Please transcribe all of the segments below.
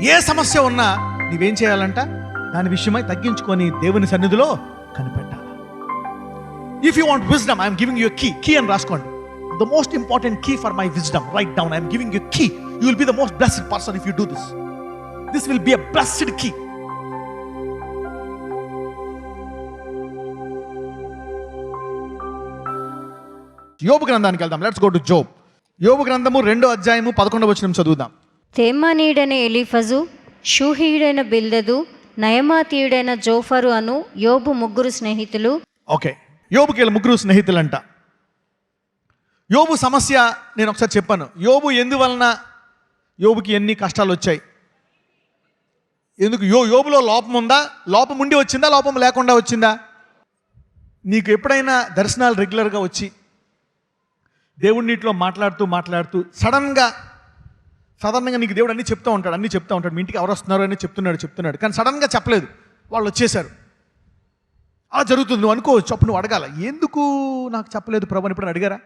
ఏ సమస్య ఉన్నా నీవేం చేయాలంట, దాని విషయమై తగ్గించుకొని దేవుని సన్నిధిలో కనిపెట్టాలి. If you want wisdom, I'm giving you key అని రాసుకోండి. The most important key for my wisdom, right down, I'm giving you key. You will be the most blessed person if you do this. This will be a blessed key. Yobu గ్రంథానికి వెళ్దాం. Let's go to Job. Yobu గ్రంథము 2వ అధ్యాయము 11వ వచనం చదువుదాం. తేమానీయుడైన Eliphaz, షూహీయుడైన బిల్దదు, నయమాతీయుడైన Zophar అను యోబు ముగ్గురు స్నేహితులు. ఓకే, యోబుకి ముగ్గురు స్నేహితులంట. యోబు సమస్య నేను ఒకసారి చెప్పాను. యోబు ఎందువలన యోబుకి ఎన్ని కష్టాలు వచ్చాయి, ఎందుకు యోబులో లోపం ఉందా, లోపం ఉండి వచ్చిందా, లోపం లేకుండా వచ్చిందా? నీకు ఎప్పుడైనా దర్శనాలు రెగ్యులర్గా వచ్చి దేవుడి నీటిలో మాట్లాడుతూ సాధారణంగా నీకు దేవుడు అన్నీ చెప్తూ ఉంటాడు. మీ ఇంటికి ఎవరు వస్తున్నారు అని చెప్తున్నాడు. కానీ సడన్గా చెప్పలేదు, వాళ్ళు వచ్చేసారు. అలా జరుగుతుంది. నువ్వు అనుకోవచ్చు, అప్పుడు నువ్వు అడగాల, ఎందుకు నాకు చెప్పలేదు ప్రభు అని ఇప్పుడు అడిగారా?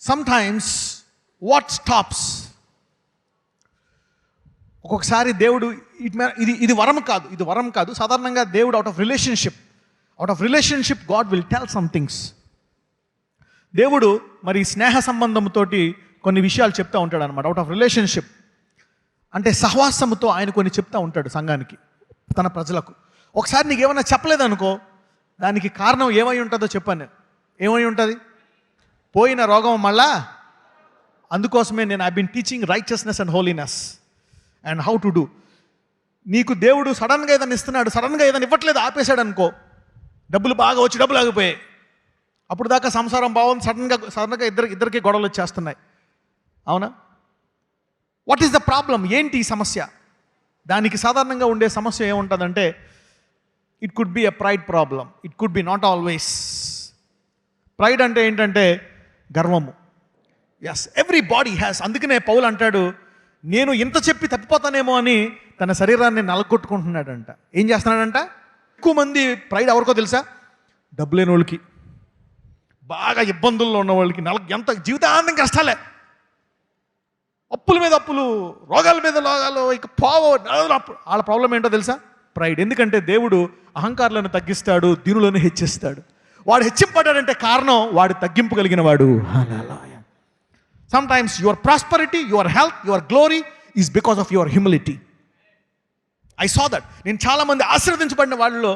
సమ్టైమ్స్ వాట్ స్టాప్స్, ఒక్కొక్కసారి దేవుడు ఇది వరం కాదు. సాధారణంగా దేవుడు out of relationship God will tell some things. దేవుడు మరి స్నేహ సంబంధంతో కొన్ని విషయాలు చెప్తూ ఉంటాడు అనమాట. అవుట్ ఆఫ్ రిలేషన్షిప్ అంటే సహవాసముతో ఆయన కొన్ని చెప్తూ ఉంటాడు సంఘానికి, తన ప్రజలకు. ఒకసారి నీకు ఏమైనా చెప్పలేదనుకో, దానికి కారణం ఏమై ఉంటుందో చెప్పాను నేను. ఏమై ఉంటుంది? పోయిన రోగం మళ్ళా. అందుకోసమే నేను I been teaching righteousness and holiness and how to do. నీకు దేవుడు సడన్గా ఏదైనా ఇస్తున్నాడు, సడన్గా ఏదైనా ఇవ్వట్లేదు, ఆపేశాడు అనుకో, డబ్బులు బాగా వచ్చి డబ్బులు ఆగిపోయాయి. అప్పుడు దాకా సంసారం బాగుంది, సడన్గా ఇద్దరికి గొడవలు వచ్చేస్తున్నాయి. అవునా? What is the problem? ఏంటి ఈ సమస్య? దానికి సాధారణంగా ఉండే సమస్య ఏముంటుందంటే, it could be a pride problem, it could be not always. Pride అంటే ఏంటంటే గర్వము. Yes, everybody has. అందుకనే పౌలు అంటాడు, నేను ఇంత చెప్పి తప్పిపోతానేమో అని తన శరీరాన్ని నలగొట్టుకుంటున్నాడంట. ఏం చేస్తున్నాడంట? ఎక్కువ మంది ప్రైడ్ ఎవరికో తెలుసా? డబ్బు లేని వాళ్ళకి, బాగా ఇబ్బందుల్లో ఉన్న వాళ్ళకి, ఎంత జీవితాంతం కష్టాలే, అప్పుల మీద అప్పులు, రోగాల మీద రోగాలు, ఇక వాళ్ళ ప్రాబ్లం ఏంటో తెలుసా? ప్రైడ్. ఎందుకంటే దేవుడు అహంకారులను తగ్గిస్తాడు, దీనులను హెచ్చిస్తాడు. వాడు హెచ్చింపడ్డాడంటే కారణం వాడు తగ్గింపు కలిగిన వాడు. Sometimes your prosperity, your health, your glory is because of your humility. I saw that. నేను చాలామంది ఆశీర్వదించబడిన వాళ్ళలో,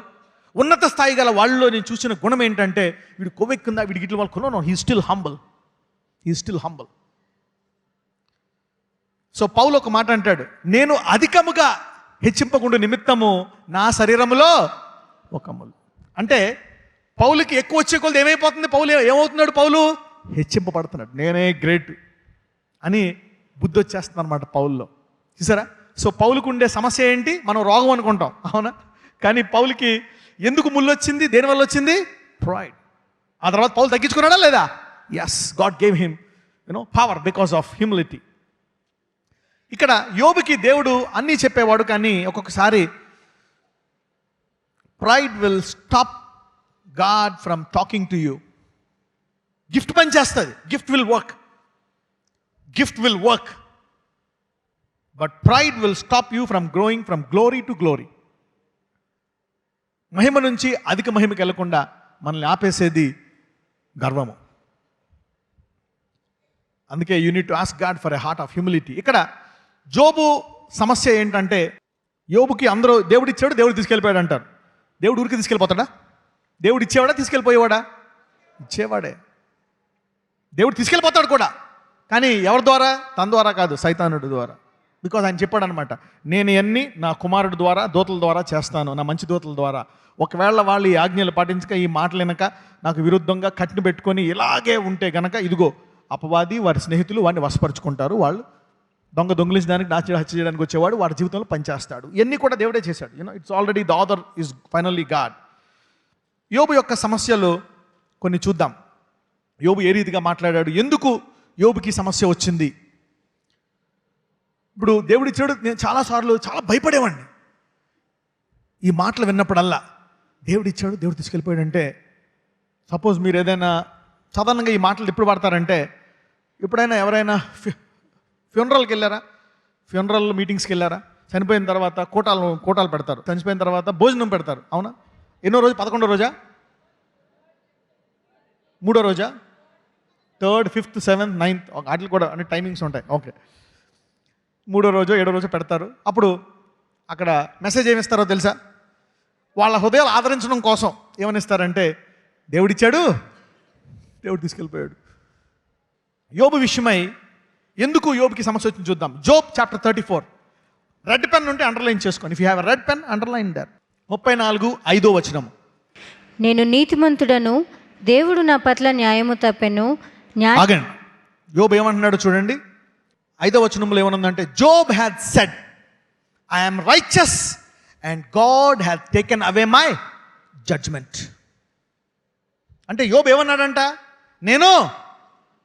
ఉన్నత స్థాయి గల వాళ్ళలో నేను చూసిన గుణం ఏంటంటే, వీడు కొవ్వెక్కిందా, వీడికి ఇట్లా వాళ్ళు కొనో, హీ స్టిల్ హంబల్. సో పౌలు ఒక మాట అంటాడు, నేను అధికముగా హెచ్చింపకుండా నిమిత్తము నా శరీరములో ఒక ముళ్ళు. అంటే పౌలుకి ఎక్కువ వచ్చే కొలది ఏమైపోతుంది? ఏమవుతున్నాడు? పౌలు హెచ్చింపబడుతున్నాడు. నేనే గ్రేట్ అని బుద్ధి వచ్చేస్తుంది అనమాట పౌల్లో. చూసారా? సో పౌలుకు ఉండే సమస్య ఏంటి? మనం రోగం అనుకుంటాం, అవునా? కానీ పౌలుకి ఎందుకు ముళ్ళు వచ్చింది? దేనివల్ల వచ్చింది? ప్రైడ్. ఆ తర్వాత పౌలు తగ్గించుకున్నాడా లేదా? Yes, God gave him power because of humility. ఇక్కడ యోబుకి దేవుడు అన్నీ చెప్పేవాడు, కానీ ఒక్కొక్కసారి pride will stop God from talking to you. Gift పని చేస్తుంది, gift will work, but pride will stop you from growing from glory to glory. మహిమ నుంచి అధిక మహిమకి వెళ్లకుండా మనల్ని ఆపేసేది గర్వము. అందుకే you need to ask God for a heart of humility. ఇక్కడ జోబు సమస్య ఏంటంటే, యోబుకి అందరూ దేవుడు ఇచ్చాడు, దేవుడు తీసుకెళ్ళిపోయాడు అంటారు. దేవుడు ఊరికి తీసుకెళ్ళిపోతాడా? దేవుడు ఇచ్చేవాడా, తీసుకెళ్ళిపోయేవాడా? ఇచ్చేవాడే. దేవుడు తీసుకెళ్ళిపోతాడు కూడా, కానీ ఎవరి ద్వారా? తన ద్వారా కాదు, సైతానుడి ద్వారా. బికాజ్ ఆయన చెప్పాడు అనమాట, నేను ఇవన్నీ నా కుమారుడు ద్వారా, దూతల ద్వారా చేస్తాను, నా మంచి దూతల ద్వారా. ఒకవేళ వాళ్ళు ఈ ఆజ్ఞలు పాటించక, ఈ మాటలు వినక, నాకు విరుద్ధంగా కట్టిన పెట్టుకొని ఇలాగే ఉంటే గనక, ఇదిగో అపవాది వారి స్నేహితులు వాడిని వశపరుచుకుంటారు. వాళ్ళు దొంగిలించడానికి, హత్య చేయడానికి వచ్చేవాడు వాడి జీవితంలో పనిచేస్తాడు. ఇవన్నీ కూడా దేవుడే చేశాడు. It's already the author is finally God. Yobu యొక్క సమస్యలు కొన్ని చూద్దాం. యోబు ఏ రీతిగా మాట్లాడాడు, ఎందుకు యోబుకి సమస్య వచ్చింది. ఇప్పుడు దేవుడు ఇచ్చాడు. నేను చాలాసార్లు చాలా భయపడేవాడిని ఈ మాటలు విన్నప్పుడల్లా. దేవుడు ఇచ్చాడు, దేవుడు తీసుకెళ్ళిపోయాడంటే, సపోజ్ మీరు ఏదైనా సాధారణంగా ఈ మాటలు ఎప్పుడు వాడతారంటే, ఎప్పుడైనా ఎవరైనా ఫ్యూనరల్కి వెళ్ళారా? ఫ్యూనరల్ మీటింగ్స్కి వెళ్ళారా? చనిపోయిన తర్వాత కోటాలు పెడతారు, చనిపోయిన తర్వాత భోజనం పెడతారు, అవునా? ఎన్నో రోజు? 11వ రోజా? 3వ రోజా? 3rd, 5th, 7th, 9th వాటికి కూడా అంటే టైమింగ్స్ ఉంటాయి. ఓకే, 3వ రోజు 7వ రోజు పెడతారు. అప్పుడు అక్కడ మెసేజ్ ఏమి ఇస్తారో తెలుసా? వాళ్ళ హృదయాలు ఆదరించడం కోసం ఏమని ఇస్తారంటే, దేవుడిచ్చాడు, దేవుడు తీసుకెళ్ళిపోయాడు. యోబు విషయమై ఎందుకు యోబుకి సమస్య వచ్చింది చూద్దాం. Job chapter 34. రెడ్ పెన్ ఉంటే అండర్లైన్ చేసుకోండి. If you have red pen, underline there. 34:5 వచనం. నేను నీతిమంతుడను, దేవుడు నా పట్ల న్యాయము తప్పెను. ఆగండి, యోబు ఏమంటున్నాడు చూడండి. 5వ వచనంలో ఏమనుందంటే, Job had said, I am righteous and God had taken away my judgement. అంటే యోబు ఏమన్నాడంట? నేను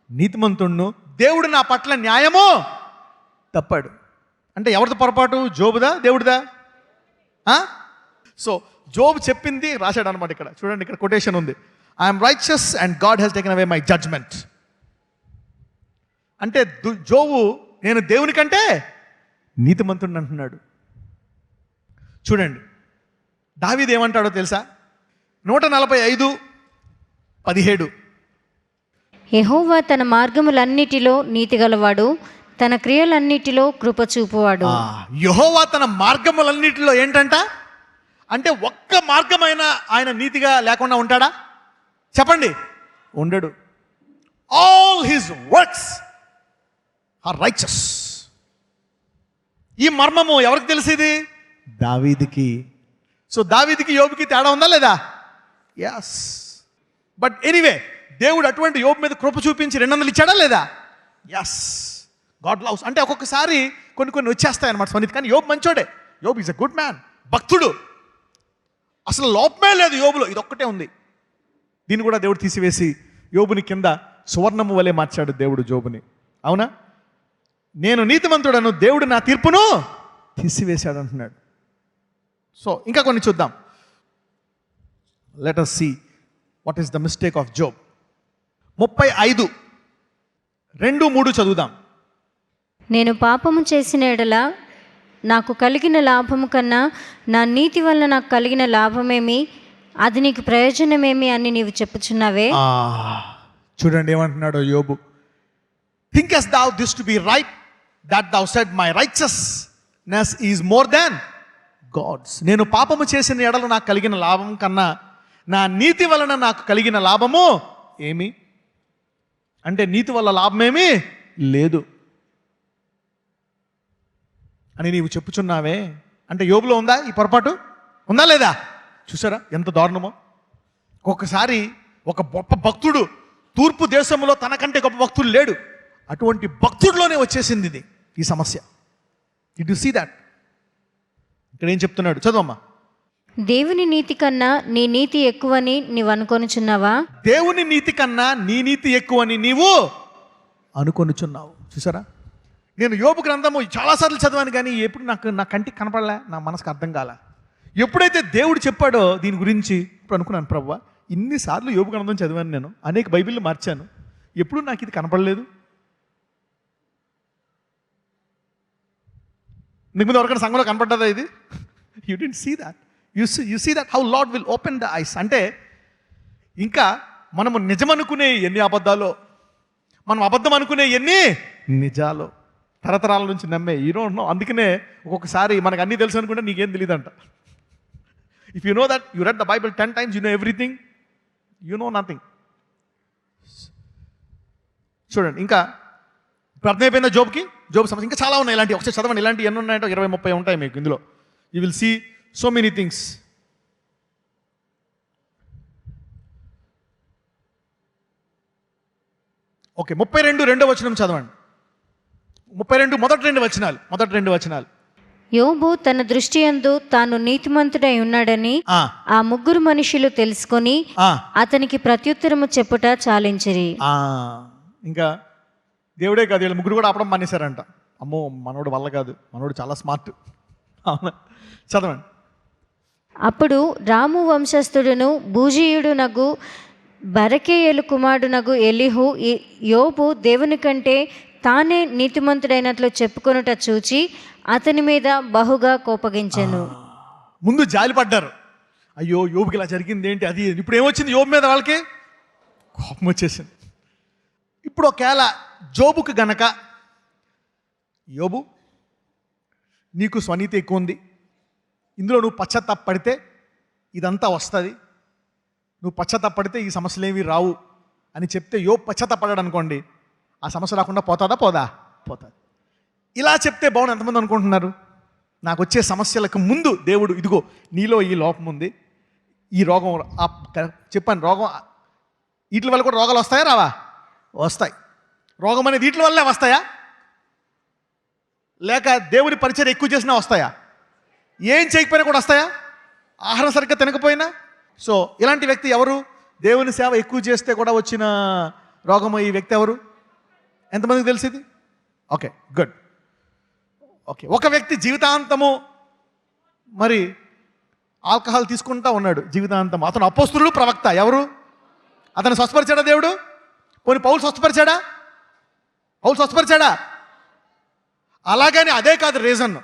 నీతిమంతుడును, దేవుడు నా పట్ల న్యాయము తప్పాడు. అంటే ఎవరిది పొరపాటు? జోబుదా, దేవుడిదా? సో జోబు చెప్పింది రాశాడు అనమాట. ఇక్కడ చూడండి, ఇక్కడ కొటేషన్ ఉంది, I'm righteous and God has taken away my judgement. అంటే జోబు నేను దేవుని కంటే నీతిమంతుడిని అంటున్నాడు. చూడండి దావీదు ఏమంటాడో తెలుసా? 145:17. యెహోవా తన మార్గములన్నిటిలో నీతిగలవాడు, తన క్రియలన్నిటిలో కృప చూపువాడు. యెహోవా తన మార్గములన్నిటిలో ఏంటంట? అంటే ఒక్క మార్గమైన ఆయన నీతిగా లేకుండా ఉంటాడా? చెప్పండి, ఉండడు. All his works are righteous. ఈ మర్మము ఎవరికి తెలిసింది? దావీదుకి. సో దావీదుకి యోబుకి తేడా ఉందా లేదా? ఎస్. బట్ ఎనీవే, దేవుడు అటువంటి యోబు మీద కృప చూపించి 200 ఇచ్చాడా లేదా? ఎస్. God loves. అంటే ఒక్కొక్కసారి కొన్ని వచ్చేస్తాయి అన్నమాట స్వనీతి. కానీ యోబు మంచోడే. యోబు ఈజ్ అ గుడ్ మ్యాన్, భక్తుడు, అసలు లోపమే లేదు యోబులో. ఇదొక్కటే ఉంది. దీన్ని కూడా దేవుడు తీసివేసి యోబుని కింద సువర్ణము వలె మార్చాడు దేవుడు జోబుని. అవునా? నేను నీతిమంతుడను, దేవుడు నా తీర్పును తీసివేశాడు అంటున్నాడు. సో ఇంకా కొన్ని చూద్దాం. Let us see what is the mistake of Job. 35:2-3 చదువుదాం. నేను పాపము చేసిన ఎడల నాకు కలిగిన లాభము కన్నా నా నీతి వలన నాకు కలిగిన లాభమేమి, అది నీకు ప్రయోజనమేమి అని నీవు చెప్పుచున్నావే. చూడండి ఏమంటున్నాడు యోబు. Thinkest thou this to be right, that thou said my righteousness is more than God's. నేను పాపము చేసిన ఎడల నాకు కలిగిన లాభం కన్నా నా నీతి వలన నాకు కలిగిన లాభము ఏమి? అంటే నీతి వల్ల లాభమేమీ లేదు అని నీవు చెప్పుచున్నావే. అంటే యోబులో ఉందా ఈ పొరపాటు? ఉందా లేదా? చూసారా ఎంత దారుణమో. ఒక్కొక్కసారి ఒక గొప్ప భక్తుడు, తూర్పు దేశంలో తనకంటే గొప్ప భక్తుడు లేడు, అటువంటి భక్తుడిలోనే వచ్చేసింది ఇది ఈ సమస్య. Did you see that? ఇక్కడ ఏం చెప్తున్నాడు చదవమ్మా. దేవుని నీతి కన్నా నీ నీతి ఎక్కువని నీవు అనుకొనుచున్నావా? దేవుని నీతి కన్నా నీ నీతి ఎక్కువని నీవు అనుకొనుచున్నావు. చూసారా, నేను యోబు గ్రంథము చాలాసార్లు చదివాను, కానీ ఎప్పుడు నా కంటికి కనపడలే, నా మనసుకు అర్థం కాలే. ఎప్పుడైతే దేవుడు చెప్పాడో దీని గురించి ఇప్పుడు అనుకున్నాను, ప్రభువా ఇన్నిసార్లు యోబు గ్రంథం చదివాను, నేను అనేక బైబిళ్ళు మార్చాను, ఎప్పుడు నాకు ఇది కనపడలేదు. నీకు ముందు ఎవరికైనా సంఘంలో కనపడ్డదా ఇది? You don't see that. You see that how Lord will open the eyes. అంటే ఇంకా మనము నిజమనుకునే ఎన్ని అబద్ధాలో, మనం అబద్ధం అనుకునే ఎన్ని నిజాలో, తరతరాల నుంచి నమ్మే ఈ డోంట్ నో. అందుకనే ఒక్కొక్కసారి మనకు అన్నీ తెలుసు అనుకుంటే నీకేం తెలియదంట. If you know that you read the Bible 10 times, you know everything, you know nothing. చూడండి ఇంకా ఇప్పుడు అర్థమైపోయిందా జోబ్కి? జోబ్ సమస్య ఇంకా చాలా ఉన్నాయి ఇలాంటి. ఒకసారి చదవండి, ఇలాంటి ఎన్ని ఉన్నాయంటే 20-30 ఉంటాయి మీకు ఇందులో. You will see so many things. Okay, 32 వచనం చదవండి. 32 మొదటి రెండు వచనాలు. యోబు తన దృష్టి యందు తాను నీతిమంతుడై ఉన్నాడని ఆ ముగ్గురు మనుషులు తెలుసుకొని అతనికి ప్రత్యుత్తరము చెప్పుట చాలించిరి. ఇంకా దేవుడే కాదు, వీళ్ళు ముగ్గురు కూడా ఆపడం మానేశారంట. అమ్మో మనోడు వల్ల కాదు, మనోడు చాలా స్మార్ట్. అవునా, చదవండి. అప్పుడు రాము వంశస్థుడును బూజీయుడునగు బరకేయేలు కుమారుడునగు ఎలీహు యోబు దేవుని కంటే తానే నీతిమంతుడైనట్లు చెప్పుకొనుట చూచి అతని మీద బహుగా కోపగించెను. ముందు జాలి పడ్డారు, అయ్యో యోబుకి ఇలా జరిగింది ఏంటి అది. ఇప్పుడు ఏమొచ్చింది యోబు మీద? వాళ్ళకి కోపం వచ్చేసింది. ఇప్పుడు ఒకవేళ జోబుకు గనక, యోబు నీకు స్వనీతి ఎక్కువ ఉంది, ఇందులో నువ్వు పశ్చాత్తాపడితే ఇదంతా వస్తుంది, నువ్వు పశ్చాత్తాపడితే ఈ సమస్యలు ఏవి రావు అని చెప్తే యోబు పశ్చాత్తాపడ్డాడు అనుకోండి, ఆ సమస్య రాకుండా పోతుందా? పోతుంది. ఇలా చెప్తే బాగుంది. ఎంతమంది అనుకుంటున్నారు నాకు వచ్చే సమస్యలకు ముందు దేవుడు ఇదిగో నీలో ఈ లోపం ఉంది, ఈ రోగం చెప్పాను, రోగం వీటి వల్ల కూడా రోగాలు వస్తాయా రావా? వస్తాయి. రోగం అనేది వీటి వల్లే వస్తాయా, లేక దేవుడి పరిచయం ఎక్కువ చేసినా వస్తాయా? ఏం చేయకపోయినా కూడా వస్తాయా? ఆహారం సరిగ్గా తినకపోయినా? సో ఇలాంటి వ్యక్తి ఎవరు? దేవుని సేవ ఎక్కువ చేస్తే కూడా వచ్చిన రోగం ఈ వ్యక్తి ఎవరు? ఎంతమందికి తెలిసింది? Okay, good. ఓకే, ఒక వ్యక్తి జీవితాంతము మరి ఆల్కహాల్ తీసుకుంటా ఉన్నాడు జీవితాంతం. అతను అపోస్తులుడు, ప్రవక్త. ఎవరు? అతను స్వస్థపరిచాడా దేవుడు? పోనీ పౌలు స్వస్థపరిచాడా? పౌలు స్వస్థపరిచాడా? అలాగని అదే కాదు రీజన్.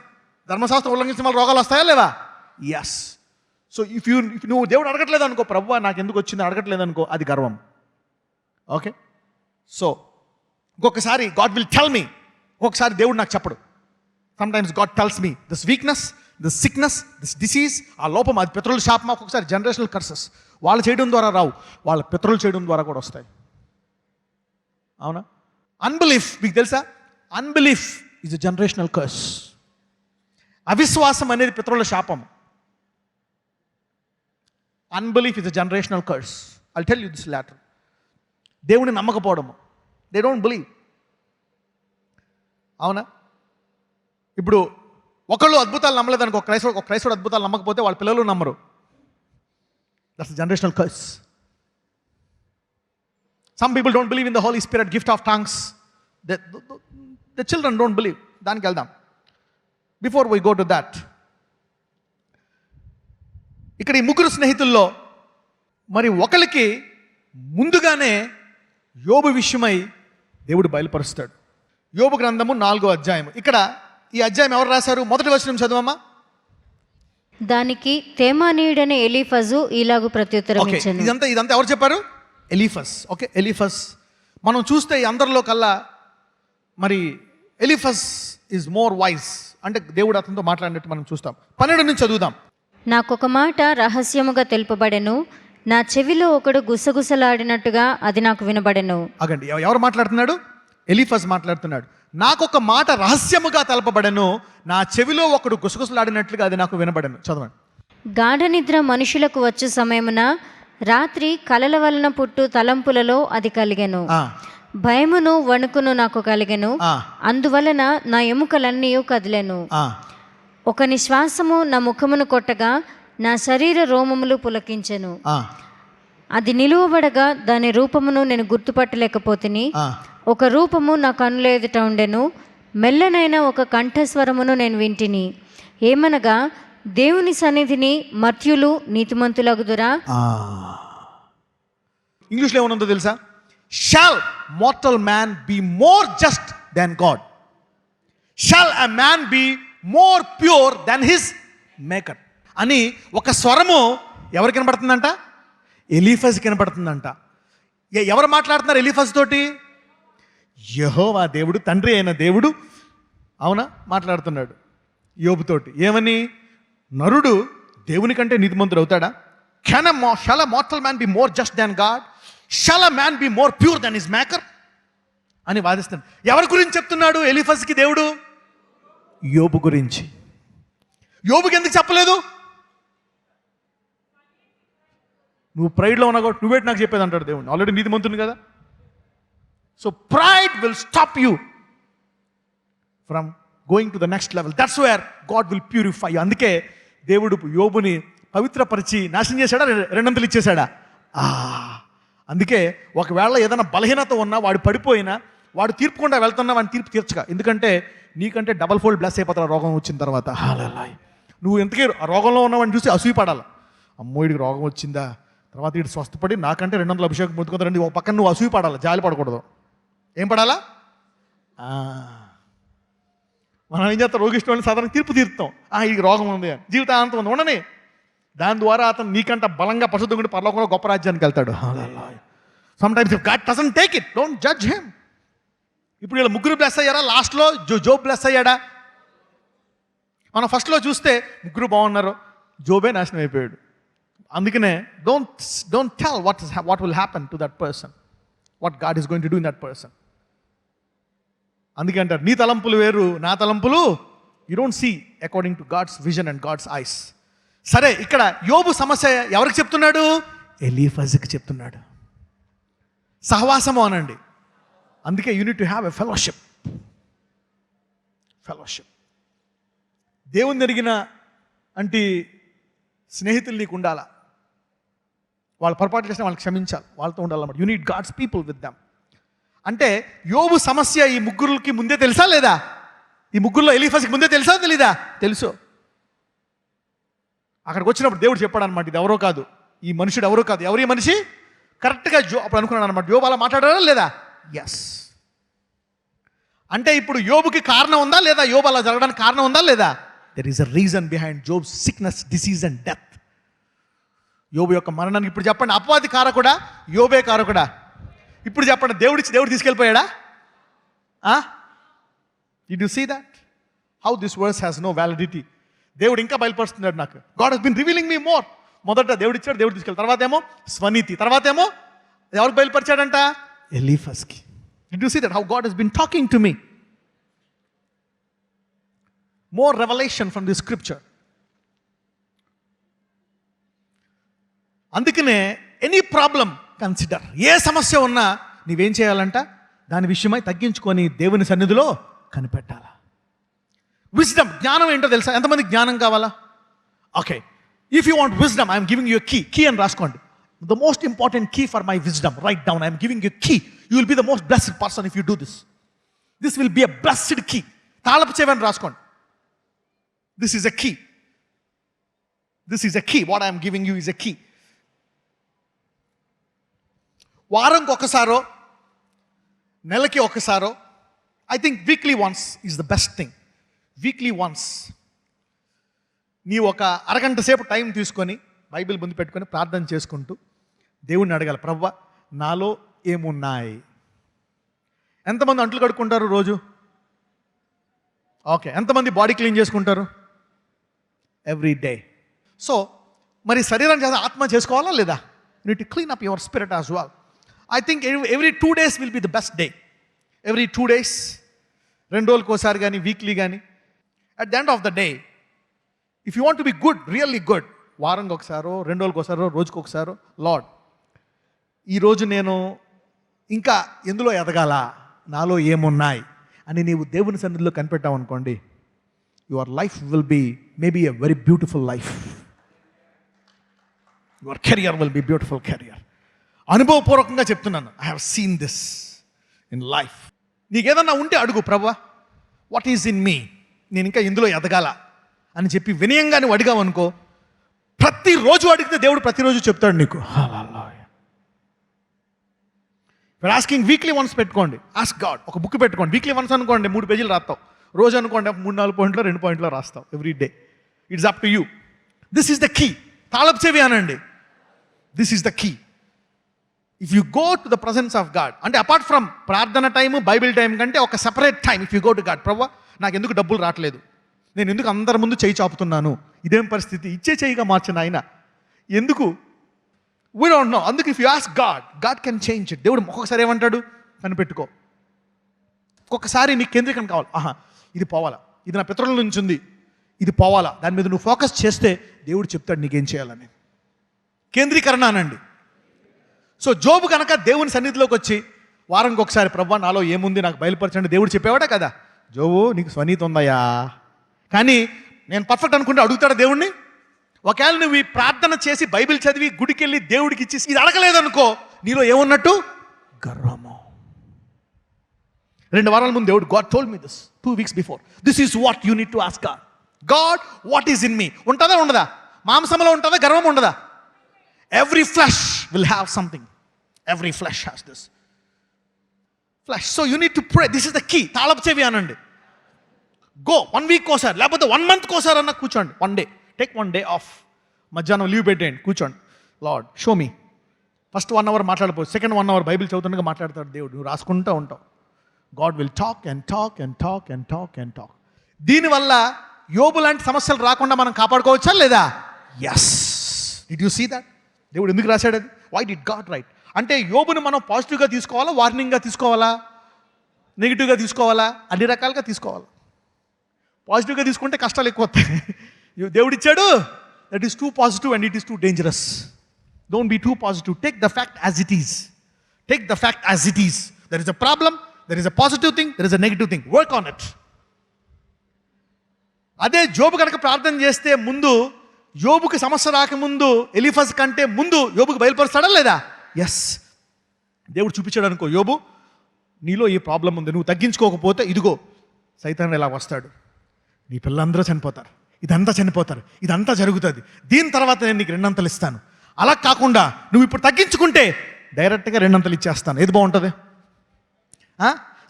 ధర్మశాస్త్రం ఉల్లంఘించిన వాళ్ళు రోగాలు వస్తాయా లేవా? ఎస్. సో ఇఫ్ నువ్వు దేవుడు అడగట్లేదు అనుకో, ప్రభువా నాకు ఎందుకు వచ్చింది అడగట్లేదు అనుకో, అది గర్వం. ఓకే, సో ఇంకొకసారి గాడ్ విల్ టెల్ మీ, ఒక్కొక్కసారి దేవుడు నాకు చెప్పడు. Sometimes God tells me this weakness, this sickness, this disease, ఆ లోపం, అది పితరుల శాపమా? ఒక్కొక్కసారి జనరేషనల్ కర్సెస్. వాళ్ళు చేయడం ద్వారా రావు, వాళ్ళ పితరులు చేయడం ద్వారా కూడా వస్తాయి. అవునా? అన్బిలీఫ్ మీకు తెలుసా? Unbelief is a generational curse. అవిశ్వాసం అనేది పితరుల శాపం. Unbelief is a generational curse. I'll tell you this later. దేవుని నమ్మకపోవడము, దే డోంట్ బిలీవ్. అవునా? ఇప్పుడు ఒకళ్ళు అద్భుతాలు నమ్మలేదనుకో, ఒక క్రైస్తవుడు అద్భుతాలు నమ్మకపోతే వాళ్ళ పిల్లలు నమ్మరు. That's generational curse. Some people don't believe in the Holy Spirit, gift of tongues. The children don't believe. దానికి వెళ్దాం. Before we go to that, ఇక్కడ ఈ ముగ్గురు స్నేహితుల్లో మరి ఒకరికి ముందుగానే యోబు విషయమై దేవుడు బయలుపరుస్తాడు. యోబు గ్రంథము 4వ అధ్యాయం. ఇక్కడ ఈ అధ్యాయం ఎవరు రాశారు? మొదటి వచనం చదవమ్మా. దానికి తేమానీయుడనే ఎలీఫజు ఇలాగు ప్రత్యుత్తరం ఇచ్చెను. ఇదంతా ఎవరు చెప్పారు? ఎలీఫస్. Okay, Eliphaz. మనం చూస్తే అందరిలో కల్లా మరి ఎలీఫస్ ఈజ్ మోర్ వైస్, అంటే దేవుడు అతనితో మాట్లాడినట్టు మనం చూస్తాం. 12 నుంచి చదువుదాం. నాకొక మాట రహస్యముగా తెలుపబడెను, నా చెవిలో ఒకడు గుసగుసలాడినట్టుగా అది నాకు వినబడెను. అగండి, ఎవరు మాట్లాడుతున్నాడు? ఎలీఫస్ మాట్లాడుతున్నాడు. నాకొక మాట రహస్యముగా తెలపబడెను, నా చెవిలో ఒకడు గుసగుసలాడినట్లుగా అది నాకు వినబడెను. చదవండి. గాఢ నిద్ర మనుషులకు వచ్చు సమయమున రాత్రి కలల వలన పుట్టు తలంపులలో అది కలిగెను. భయమును వణుకును నాకు కలిగెను, అందువలన నా ఎముకలన్నీ కదిలెను. ఒక నిశ్వాసము నా ముఖమును కొట్టగా నా శరీర రోమములు పులకించెను. అది నిలువబడగా దాని రూపమును నేను గుర్తుపట్టలేకపోతిని. ఒక రూపము నా కనుల ఎదుట ఉండెను, మెల్లనైన ఒక కంఠస్వరమును నేను వింటిని. ఏమనగా, దేవుని సన్నిధిని మర్త్యులు నీతిమంతులగుదురా. ఇంగ్లీష్లో ఏమనుందో తెలుసా? Shall mortal man be more just than God? Shall a man be more pure than his maker? అని ఒక స్వరము ఎవరికి కనబడుతుందంట? ఎలీఫజ్ కనబడుతుందంట. ఎవరు మాట్లాడుతున్నారు ఎలీఫజ్ తోటి? యెహోవా దేవుడు, తండ్రి అయిన దేవుడు, అవునా, మాట్లాడుతున్నాడు యోబుతోటి. ఏమని? నరుడు దేవుని కంటే నీతిమంతుడు అవుతాడా? Shall a mortal man be more just than God? Shall a man be more pure than his maker? అని వాదిస్తాడు. ఎవరి గురించి చెప్తున్నాడు ఎలీఫజ్కి దేవుడు? యోబు గురించి. యోబుకి ఎందుకు చెప్పలేదు? నువ్వు ప్రైడ్లో ఉన్నా కాబట్టి నువ్వేటి నాకు చెప్పేది అంటాడు దేవుడు. ఆల్రెడీ నీతిమంతుని కదా. So pride will stop you from going to the next level. That's where God will purify you. అందుకే దేవుడు యోబుని పవిత్రపరిచి నాశనం చేశాడా? రెండంతలు ఇచ్చేశాడా? అందుకే ఒకవేళ ఏదైనా బలహీనత ఉన్నా, వాడు పడిపోయినా, వాడు తీర్పుకుండా వెళ్తున్నా, వాడిని తీర్పు తీర్చక. ఎందుకంటే నీకంటే డబల్ ఫోల్డ్ బ్లెస్ అయిపోతారు రోగం వచ్చిన తర్వాత. నువ్వు ఎంతకీ రోగంలో ఉన్నవాడిని చూసి అసూయపడాలి. అమ్మో వీడికి రోగం వచ్చిందా, తర్వాత వీడు స్వస్థపడి నాకంటే 200 అభిషేకం పొందుకుంటారండి. ఒక పక్కన నువ్వు అసూయపడాలి, జాలి పడకూడదు. ఏం పడాలా? మనం ఏం చేస్తాం, రోగిష్టి వాళ్ళని సాధారణ తీర్పు తీరుతాం. ఈ రోగం ఉంది అని, జీవితాంతం ఉంది ఉండని. దాని ద్వారా అతను నీకంట బలంగా పరిశుద్ధంగా పరలోకంలో గొప్ప రాజ్యానికి వెళ్తాడు. Sometimes if God doesn't take it, don't judge him. ఇప్పుడు వీళ్ళ ముగ్గురు బ్లెస్ అయ్యారా? లాస్ట్లో జోబ్ బ్లెస్ అయ్యాడా? మనం ఫస్ట్లో చూస్తే ముగ్గురు బాగున్నారు, జోబే నాశనం అయిపోయాడు. అందుకనే don't tell what will happen to that person, what God is going to do in that person. అందుకే అంటారు, నీ తలంపులు వేరు నా తలంపులు. You don't see according to God's vision and God's eyes. సరే, ఇక్కడ యోబు సమస్య ఎవరికి చెప్తున్నాడు? ఎలీఫజుకి చెప్తున్నాడు. సహవాసము అనండి. అందుకే you need to have a fellowship. దేవుని ఎరిగిన అంటే స్నేహితులు నీకు ఉండాలా. వాళ్ళు పొరపాటు చేసిన వాళ్ళకి క్షమించాలి, వాళ్ళతో ఉండాలన్నమాట. You need God's people with them. అంటే యోబు సమస్య ఈ ముగ్గురికి ముందే తెలుసా లేదా? ఈ ముగ్గురులో ఎలీఫజుకి ముందే తెలుసా తెలీదా? తెలుసు. అక్కడికి వచ్చినప్పుడు దేవుడు చెప్పాడు అనమాట, ఇది ఎవరో కాదు, ఈ మనుషుడు ఎవరో కాదు. ఎవరి మనిషి? కరెక్ట్గా అప్పుడు అనుకున్నాడు అనమాట, యోబు అలా మాట్లాడారా లేదా? ఎస్. అంటే ఇప్పుడు యోబుకి కారణం ఉందా లేదా? యోబు అలా జరగడానికి కారణం ఉందా లేదా? There is a reason behind Job's sickness, disease and death. యోబు యొక్క మరణానికి ఇప్పుడు చెప్పండి, అపవాది కారకుడా, యోబే కారకుడా? ఇప్పుడు చెప్పండి, దేవుడు తీసుకెళ్ళిపోయాడా? Did you see that? How this verse has no validity. దేవుడు ఇంకా బయలుపరుస్తున్నాడు నాకు. God has been revealing me more. మొదట దేవుడు ఇచ్చాడు, దేవుడు తీసుకెళ్ళి. తర్వాత ఏమో స్వనీతి, తర్వాత ఏమో ఎవరికి బయలుపరిచాడంట? ఎలీఫస్కి. Did you see that? How God has been talking to me. More revelation from this scripture. అందుకనే ఎనీ ప్రాబ్లం కన్సిడర్. ఏ సమస్య ఉన్నా నీవేం చేయాలంట? దాని విషయమై తగ్గించుకొని దేవుని సన్నిధిలో కనిపెట్టాలా. విజ్డమ్, జ్ఞానం ఏంటో తెలుసా? ఎంతమందికి జ్ఞానం కావాలా? Okay, if you want wisdom, I'm giving you key అని రాసుకోండి. The most important key for my wisdom, right down. I'm giving you key. You will be the most blessed person if you do this. This will be a blessed key. తాళపు చెవి రాసుకోండి. This is a key. This is a key. What I'm giving you is a key. వారంకి ఒకసారో, నెలకి ఒకసారో, I think weekly once is the best thing. Weekly once నీ ఒక అరగంట సేపు టైం తీసుకొని బైబిల్ ముందు పెట్టుకొని ప్రార్థన చేసుకుంటూ దేవుణ్ణి అడగాలి, ప్రభువా నాలో ఏమున్నాయి? ఎంతమంది అంట్లు కడుక్కుంటారు రోజు? ఓకే, ఎంతమంది బాడీ క్లీన్ చేసుకుంటారు? Every day. సో మరి శరీరం చేత ఆత్మ చేసుకోవాలా లేదా? You need to clean up your spirit as well. I think every 2 days will be the best day. Every 2 days, 2 రోజులకు ఒకసారి కానీ, వీక్లీ కానీ, at the end of the day, if you want to be good, really good, వారంకి ఒకసారో, 2 రోజులకు ఒకసారో, రోజుకు ఒకసారో, lord ఈరోజు నేను ఇంకా ఎందులో ఎదగాల, నాలో ఏమున్నాయి అని నీవు దేవుని సన్నిధిలో కనిపెట్టావు అనుకోండి, your life will be maybe a very beautiful life. Your career will be beautiful career. అనుభవపూర్వకంగా చెప్తున్నాను. I have seen this in life. నీకేదన్నా ఉంటే అడుగు, ప్రభువా వాట్ ఈజ్ ఇన్ మీ, నేను ఇంకా ఇందులో ఎదగాల అని చెప్పి వినయంగా నువ్వు అడిగావు అనుకో, ప్రతిరోజు అడిగితే దేవుడు ప్రతిరోజు చెప్తాడు నీకు. మీరు ఆస్కింగ్ వీక్లీ వన్స్ పెట్టుకోండి. Ask God. ఒక బుక్ పెట్టుకోండి. వీక్లీ వన్స్ అనుకోండి 3 పేజీలు రాస్తావు. రోజు అనుకోండి 3-4 పాయింట్లో 2 పాయింట్లో రాస్తావు. Every day it's up to you. This is the key. తాళపు చెవి అనండి. This is the key. If you go to the presence of God, అంటే అపార్ట్ ఫ్రమ్ ప్రార్థన టైము, బైబిల్ టైం కంటే ఒక separate time, if you go to God, ప్రభువా నాకు ఎందుకు డబ్బులు రావట్లేదు, నేను ఎందుకు అందరి ముందు చేయి చాపుతున్నాను, ఇదేం పరిస్థితి, ఇచ్చే చేయిగా మార్చిన ఆయన ఎందుకు, వీ డోంట్ నో. అందుకు if you ask God, God can change it. దేవుడు ఒక్కొక్కసారి ఏమంటాడు, కనిపెట్టుకో. ఒక్కొక్కసారి నీకు కేంద్రీకరణ కావాలి. ఇది పోవాలా, ఇది నా పితరుల నుంచి ఉంది, ఇది పోవాలా, దాని మీద నువ్వు ఫోకస్ చేస్తే దేవుడు చెప్తాడు నీకేం చేయాలని. కేంద్రీకరణ అనండి. సో జోబు కనుక దేవుని సన్నిధిలోకి వచ్చి వారంకి ఒకసారి, ప్రభువా నాలో ఏముంది నాకు బయలుపరచండి, దేవుడు చెప్పేవాడే కదా. జోబు నీకు స్వనీతి ఉందయ్యా, కానీ నేను పర్ఫెక్ట్ అనుకుంటే అడుగుతాడా దేవుణ్ణి? ఒకవేళ నువ్వు ఈ ప్రార్థన చేసి బైబిల్ చదివి గుడికి వెళ్ళి దేవుడికి ఇచ్చేసి ఇది అడగలేదనుకో, నీలో ఏమున్నట్టు? గర్వము. 2 వారాల ముందు దేవుడు, God told me this 2 weeks before, this is what you need to ask God. God what is in me. ఉంటుందా ఉండదా? మాంసంలో ఉంటుందా, గర్వం ఉండదా? Every flesh will have something. Every flesh has this. Flesh. So you need to pray. This is the key. తాళపు చెవి అనండి. Go 1 week కోసారి, లేకపోతే 1 మంత్ కోసారి అన్న కూర్చోండి. 1 డే, టేక్ 1 డే ఆఫ్. మధ్యాహ్నం లీవ్ పెట్టేయండి, కూర్చోండి. Lord show me. First 1 hour మాట్లాడకపోవచ్చు, సెకండ్ 1 అవర్ బైబిల్ చదువుతుండగా మాట్లాడతాడు దేవుడు. నువ్వు రాసుకుంటూ ఉంటావు. God will talk and talk and talk and talk and talk. దీనివల్ల యోబు లాంటి సమస్యలు రాకుండా మనం కాపాడుకోవచ్చా లేదా? Yes. Did you see that? దేవుడు ఎందుకు రాశాడు అది? Why did God write? అంటే యోబుని మనం పాజిటివ్గా తీసుకోవాలా, వార్నింగ్గా తీసుకోవాలా, నెగిటివ్గా తీసుకోవాలా? అన్ని రకాలుగా తీసుకోవాలి. పాజిటివ్గా తీసుకుంటే కష్టాలు ఎక్కువ వస్తాయి. దేవుడు ఇచ్చాడు, that is too positive and it is too dangerous. Don't be too positive. Take the fact as it is. Take the fact as it is. There is a problem, there is a positive thing, there is a negative thing. Work on it. అదే Job కనుక ప్రార్థన చేస్తే ముందు, యోబుకి సమస్య రాకముందు, Eliphaz కంటే ముందు యోబుకి బయలుపరుస్తాడా లేదా? ఎస్. దేవుడు చూపించాడు అనుకో, యోబు నీలో ఈ ప్రాబ్లం ఉంది, నువ్వు తగ్గించుకోకపోతే ఇదిగో సైతాన్ ఇలా వస్తాడు, నీ పిల్లలందరూ చనిపోతారు, ఇదంతా చనిపోతారు, ఇదంతా జరుగుతుంది, దీని తర్వాత నేను నీకు 2 అంతలు ఇస్తాను. అలా కాకుండా నువ్వు ఇప్పుడు తగ్గించుకుంటే డైరెక్ట్గా 2 అంతలు ఇచ్చేస్తాను. ఏది బాగుంటుంది?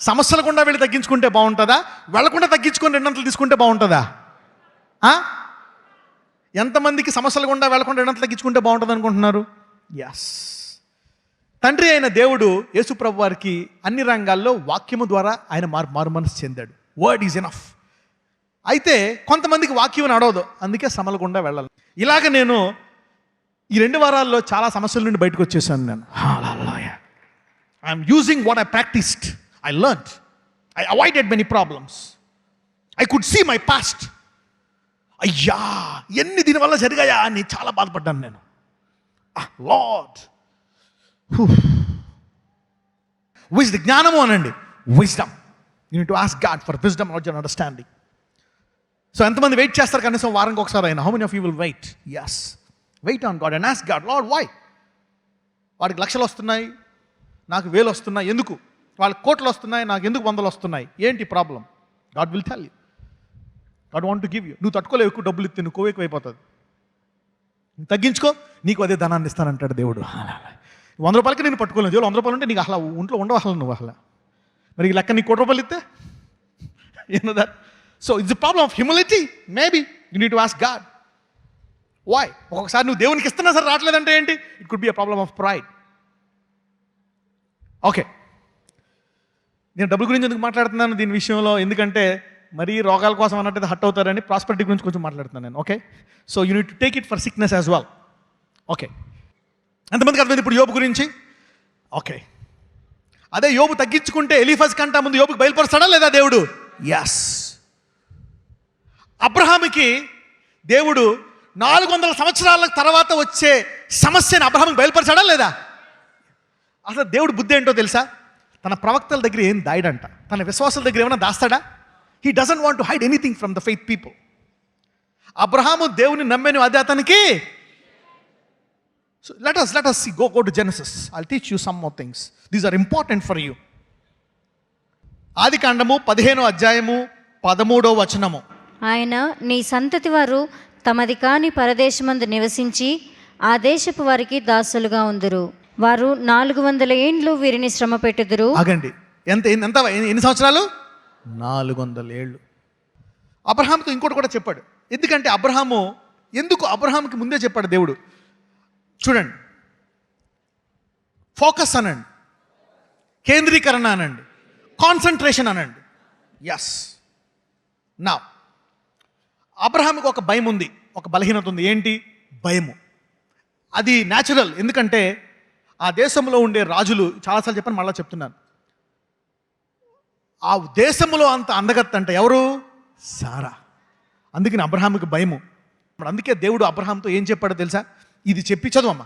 సమస్యలు గుండా వెళ్ళి తగ్గించుకుంటే బాగుంటుందా, వెళ్ళకుండా తగ్గించుకొని 2 అంతలు తీసుకుంటే బాగుంటుందా? ఎంతమందికి సమస్యలు గుండా వెళ్ళకుండా 2 అంతలు తగ్గించుకుంటే బాగుంటుంది అనుకుంటున్నారు? ఎస్. తండ్రి అయిన దేవుడు యేసుప్రభు వారికి అన్ని రంగాల్లో వాక్యము ద్వారా ఆయన మారు మనసు చెందాడు. Word is enough. అయితే కొంతమందికి వాక్యం నడవదు, అందుకే శ్రమల గుండా వెళ్ళాలి. ఇలాగ నేను ఈ 2 వారాల్లో చాలా సమస్యల నుండి బయటకు వచ్చేసాను. నేను I'm using what I practised. I learned. I avoided many problems. I could see my past. అయ్యా ఎన్ని దీనివల్ల జరిగాయా అని చాలా బాధపడ్డాను నేను. లార్డ్, విజ్డమ్, జ్ఞానము అనండి, wisdom. You need to ask God for wisdom, not your understanding. So ఎంతమంది వెయిట్ చేస్తారు కనీసం వారానికి ఒకసారి అయినా? How many of you will wait? Yes. Wait on God and ask God, Lord why? వాడికి లక్షలు వస్తున్నాయి, నాకు 1000 వస్తున్నాయి, ఎందుకు? వాళ్ళకి కోట్లు వస్తున్నాయి, నాకు ఎందుకు 100 వస్తున్నాయి? ఏంటి problem? God will tell you. God want to give you. నువ్వు తట్టుకోలేవు, ఎక్కువ డబ్బులు ఇస్తే నువ్వు కొవ్వు ఎక్కువైపోతుంది. నువ్వు తగ్గించుకో, నీకు అదే ధనాన్ని ఇస్తానంటాడు దేవుడు. 100 రూపాయలకి నేను పట్టుకోలేను. దేవుడు 100 రూపాయలు ఉంటే నీకు అసలు ఒంట్లో ఉండవు అసలు, నువ్వు అసలు. మరి ఈ లెక్క నీకు 1 కోటి రూపాయలు ఇస్తే you know that. So it's the problem of humility. Maybe you need to ask God why. ఒక్కొక్కసారి నువ్వు దేవునికి ఇస్తున్నా సరే రావట్లేదంటే ఏంటి? It could be a problem of pride. Okay, నేను డబ్బుల గురించి ఎందుకు మాట్లాడుతున్నాను దీని విషయంలో? ఎందుకంటే మరీ రోగాల కోసం అన్నట్టు హట్ అవుతారని ప్రాస్పెరిటీ గురించి కొంచెం మాట్లాడుతున్నాను నేను. Okay, so you need to take it for sickness as well. Okay, ఎంతమందికి అర్థమైంది ఇప్పుడు యోబు గురించి? ఓకే, అదే యోబు తగ్గించుకుంటే ఎలీఫజ్ కంటా ముందు యోబుకి బయలుపరుస్తాడా లేదా దేవుడు? ఎస్. అబ్రహాముకి దేవుడు 400 సంవత్సరాల తర్వాత వచ్చే సమస్యను అబ్రహాముకి బయలుపరిచాడా లేదా? అసలు దేవుడు బుద్ధి ఏంటో తెలుసా? తన ప్రవక్తల దగ్గర ఏం దాయడంట, తన విశ్వాసాల దగ్గర ఏమైనా దాస్తాడా? He doesn't want to hide anything from the faith people. Abraham దేవుని నమ్మేను, అదే అతనికి. So let us see, go to Genesis. I'll teach you some more things. These are important for you. ఆదికాండము 15వ అధ్యాయము 13వ వచనము. ఆయన నీ సంతతి వారు తమది కాని పరదేశమందు నివసించి ఆ దేశపు వారికి దాసులుగా ఉందురు. వారు 400 ఏండ్లు వీరిని శ్రమ పెట్టుదురు. ఆగండి, ఎన్ని సంవత్సరాలు? 400 ఏళ్ళు. అబ్రహాముతో ఇంకోటి కూడా చెప్పాడు. ఎందుకంటే అబ్రహాముకి ముందే చెప్పాడు దేవుడు. చూడండి, ఫోకస్ అనండి, కేంద్రీకరణ అనండి, కాన్సన్ట్రేషన్ అనండి. ఎస్. నా అబ్రహాముకి ఒక భయం ఉంది, ఒక బలహీనత ఉంది. ఏంటి భయము? అది న్యాచురల్. ఎందుకంటే ఆ దేశంలో ఉండే రాజులు, చాలాసార్లు చెప్పాను, మళ్ళీ చెప్తున్నాను, ఆ దేశంలో అంత అందగత్త అంటే ఎవరు? సారా. అందుకని అబ్రహాముకి భయము. అందుకే దేవుడు అబ్రహాంతో ఏం చెప్పాడో తెలుసా? ఇది చెప్పి చదువమ్మా.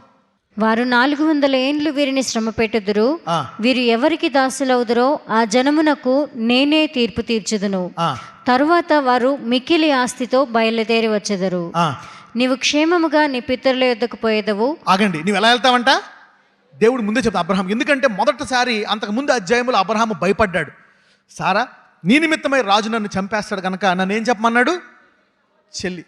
వారు 400 ఏండ్లు వీరిని శ్రమ పెట్టుదురు. వీరు ఎవరికి దాసులవుదురో ఆ జనమునకు నేనే తీర్పు తీర్చుదును. తరువాత వారు మిక్కిలి ఆస్తితో బయలుదేరి వచ్చెదరు. నీవు క్షేమముగా నీ పితరుల యొద్దకు పోయేదవు. ఆగండి, నీవు ఎలా వెళ్తావంట? దేవుడు ముందే చెప్తా అబ్రహాం. ఎందుకంటే మొదటిసారి అంతకు ముందు అధ్యాయంలో అబ్రహాము భయపడ్డాడు. సారా, నీ నిమిత్తమై రాజు నన్ను చంపేస్తాడు కనుక నన్ను ఏం చెప్పమన్నాడు? చెల్లి.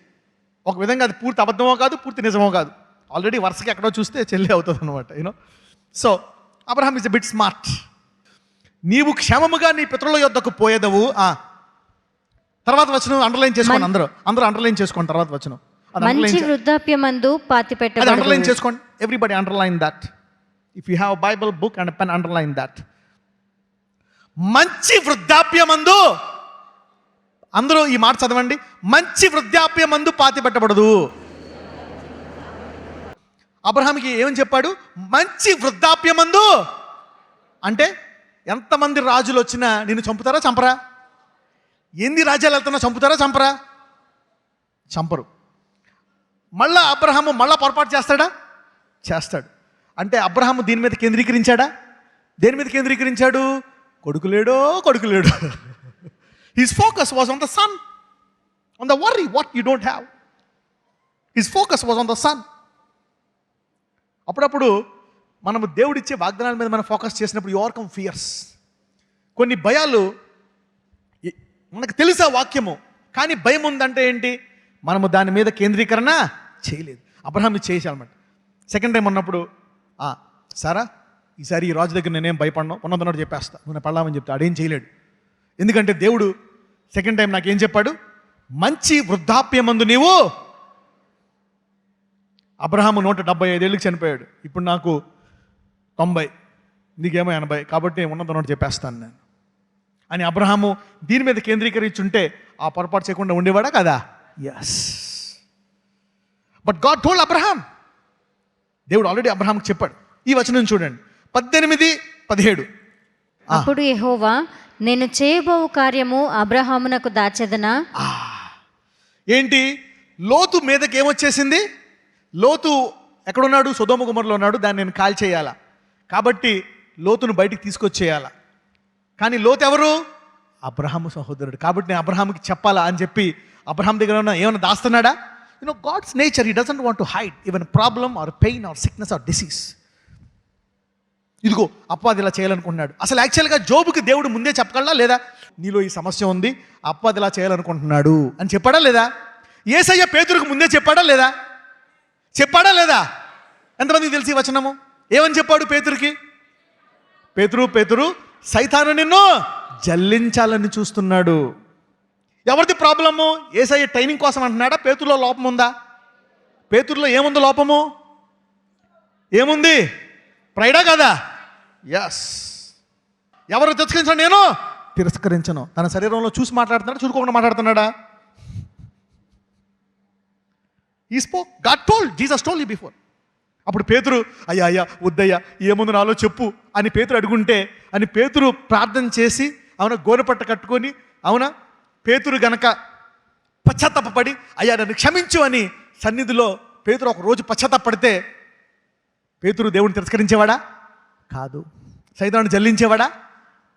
ఒక విధంగా అది పూర్తి అబద్ధమో కాదు, పూర్తి నిజమో కాదు. ఆల్రెడీ వరుసకి ఎక్కడో చూస్తే చెల్లి అవుతుంది అనమాట, you know. So Abraham is a bit smart. నీవు క్షేమముగా నీ పితరుల యొద్దకు పోయేదవు. తర్వాత వచనం అండర్లైన్ చేసుకోండి, అందరూ అండర్లైన్ చేసుకోండి. తర్వాత వచనం మంచి వృద్ధాప్యమందు పాతిపెట్టబడును. అండర్లైన్ చేసుకోండి. Everybody underline that. If you have Bible book and pen, underline that. మంచి వృద్ధాప్యమందు, అందరూ ఈ మాట చదవండి. మంచి వృద్ధాప్యమందు పాతిపెట్టబడదు. అబ్రహాంకి ఏమని చెప్పాడు? మంచి వృద్ధాప్యమందు. అంటే ఎంతమంది రాజులు వచ్చినా నిన్ను చంపుతారా చంపరా? ఎన్ని రాజ్యాలు వెళ్తున్నా చంపుతారా చంపరా? చంపరు. మళ్ళా అబ్రహాము మళ్ళా పొరపాటు చేస్తాడా? చేస్తాడు. అంటే అబ్రహాము దీని మీద కేంద్రీకరించాడా? దేని మీద కేంద్రీకరించాడు? కొడుకు లేడో. His focus was on the son, on the worry what you don't have. His focus was on the son. అప్పుడప్పుడు మనము దేవుడిచ్చే వాగ్దానాల మీద మనం ఫోకస్ చేసినప్పుడు యు ఓవర్కమ్ ఫియర్స్. కొన్ని భయాలు మనకు తెలుసా వాక్యము, కానీ భయం ఉందంటే ఏంటి? మనము దాని మీద కేంద్రీకరణ చేయలేదు. అబ్రహాం చేసామన్నమాట. సెకండ్ టైం ఉన్నప్పుడు సారా ఈసారి ఈ రాజు దగ్గర నేనేం భయపడను, ఉన్నదన్నట్టు చెప్పేస్తా, నువ్వు పడలామని చెప్తా. ఆడేం చేయలేడు. ఎందుకంటే దేవుడు సెకండ్ టైం నాకేం చెప్పాడు? మంచి వృద్ధాప్యమందు నీవు. అబ్రహాము 175 ఏళ్ళకి చనిపోయాడు. ఇప్పుడు నాకు 90, నీకేమో 80, కాబట్టి ఉన్నదన్నట్టు చెప్పేస్తాను నేను అని అబ్రహాము దీని మీద కేంద్రీకరించుంటే ఆ పొరపాటు చేయకుండా ఉండేవాడా కదా? Yes. But God told Abraham, దేవుడు ఆల్రెడీ అబ్రహాంకి చెప్పాడు. ఈ వచనం చూడండి, 18, 17. అప్పుడు యెహోవా, నేను చేయబోవు కార్యము అబ్రహామునకు దాచెదనా? ఏంటి? లోతు మీదకి ఏమొచ్చేసింది? లోతు ఎక్కడున్నాడు? సొదొమ గొమొర్రాలో ఉన్నాడు. దాన్ని నేను కాల్ చేయాలా, కాబట్టి లోతును బయటికి తీసుకొచ్చేయాలా. కానీ లోతు ఎవరు? అబ్రహాము సహోదరుడు. కాబట్టి నేను అబ్రహాముకి చెప్పాలా అని చెప్పి అబ్రహాం దగ్గర ఏమైనా దాస్తున్నాడా? God's nature, he doesn't want to hide even problem or pain or sickness or disease. ఇదిగో అపవాది ఇలా చేయాలనుకుంటున్నాడు. అసలు యాక్చువల్గా జోబుకి దేవుడు ముందే చెప్పగలడా లేదా? నీలో ఈ సమస్య ఉంది, అపవాది ఇలా చేయాలనుకుంటున్నాడు అని చెప్పాడా లేదా? యేసయ్య పేతురుకు ముందే చెప్పాడా లేదా? ఎంతమందికి తెలిసి వచనము? ఏమని చెప్పాడు పేతురుకి? పేతురు సైతాను నిన్ను జల్లించాలని చూస్తున్నాడు. ఎవరిది ప్రాబ్లము? యేసయ్య ట్రైనింగ్ కోసం అంటున్నాడా? పేతురులో లోపం ఉందా? పేతురులో ఏముంది లోపము? ఏముంది? ప్రైడా కదా? ఎస్. ఎవరు తిరస్కరించాడు? నేను తిరస్కరించను. తన శరీరంలో చూసి మాట్లాడుతున్నాడా, చూసుకోకుండా మాట్లాడుతున్నాడా? He spoke. God told. Jesus told you before. అప్పుడు పేతురు అయ్యా వద్దయ్యా, ఏముంది నాలో చెప్పు అని పేతురు అడుగుంటే, అని పేతురు ప్రార్థన చేసి గోనెపట్ట కట్టుకొని పేతురు గనక పశ్చాత్తాపడి అయ్యా నన్ను క్షమించు అని సన్నిధిలో పేతురు ఒక రోజు పశ్చాత్తాపడితే పేతురు దేవుడిని తిరస్కరించేవాడా? కాదు. సైతాను జల్లించేవాడా?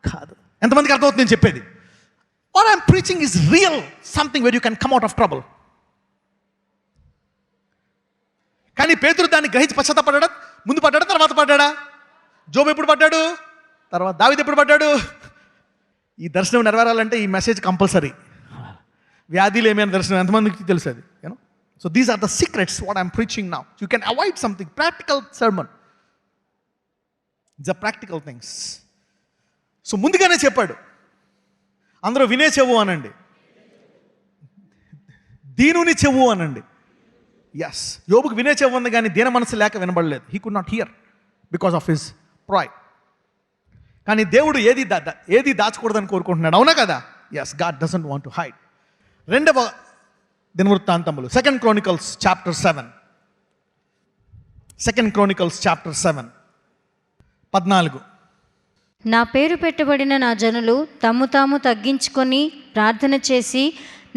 కాదు. ఎంతమందికి అర్థమవుతుంది నేను చెప్పేది? What I'm preaching is real something where you can come out of trouble. కానీ పేతురు దాన్ని గ్రహించి పశ్చాత్తాపడ్డా? ముందు పడ్డాడా, తర్వాత పడ్డాడా? జోబు ఎప్పుడు పడ్డాడు? తర్వాత. దావీదు ఎప్పుడు పడ్డాడు? ఈ దర్శనం నెరవేరాలంటే ఈ మెసేజ్ కంపల్సరీ. వ్యాధిలో ఏమైనా దర్శనం ఎంతమందికి తెలుసు అది? So these are the secrets what I'm preaching now. You can avoid something. Practical sermon, it's a practical things. So ముందుగానే చెప్పాడు, అందరూ వినే చెవు అనండి, దీనుని చెవు అనండి. ఎస్. యోబుకు వినే చెవు ఉంది కానీ దీన మనసు లేక వినబడలేదు. He could not hear because of his pride. కానీ దేవుడు ఏది దాచకూడదని కోరుకుంటున్నాడు. అవునా కదా? Yes. God doesn't want to hide. 2వ దినవృత్తాంతములు, 2 Chronicles chapter 7. 2 Chronicles chapter 7, 14. నా పేరు పెట్టబడిన నా జనులు తమ్ము తాము తగ్గించుకొని ప్రార్థన చేసి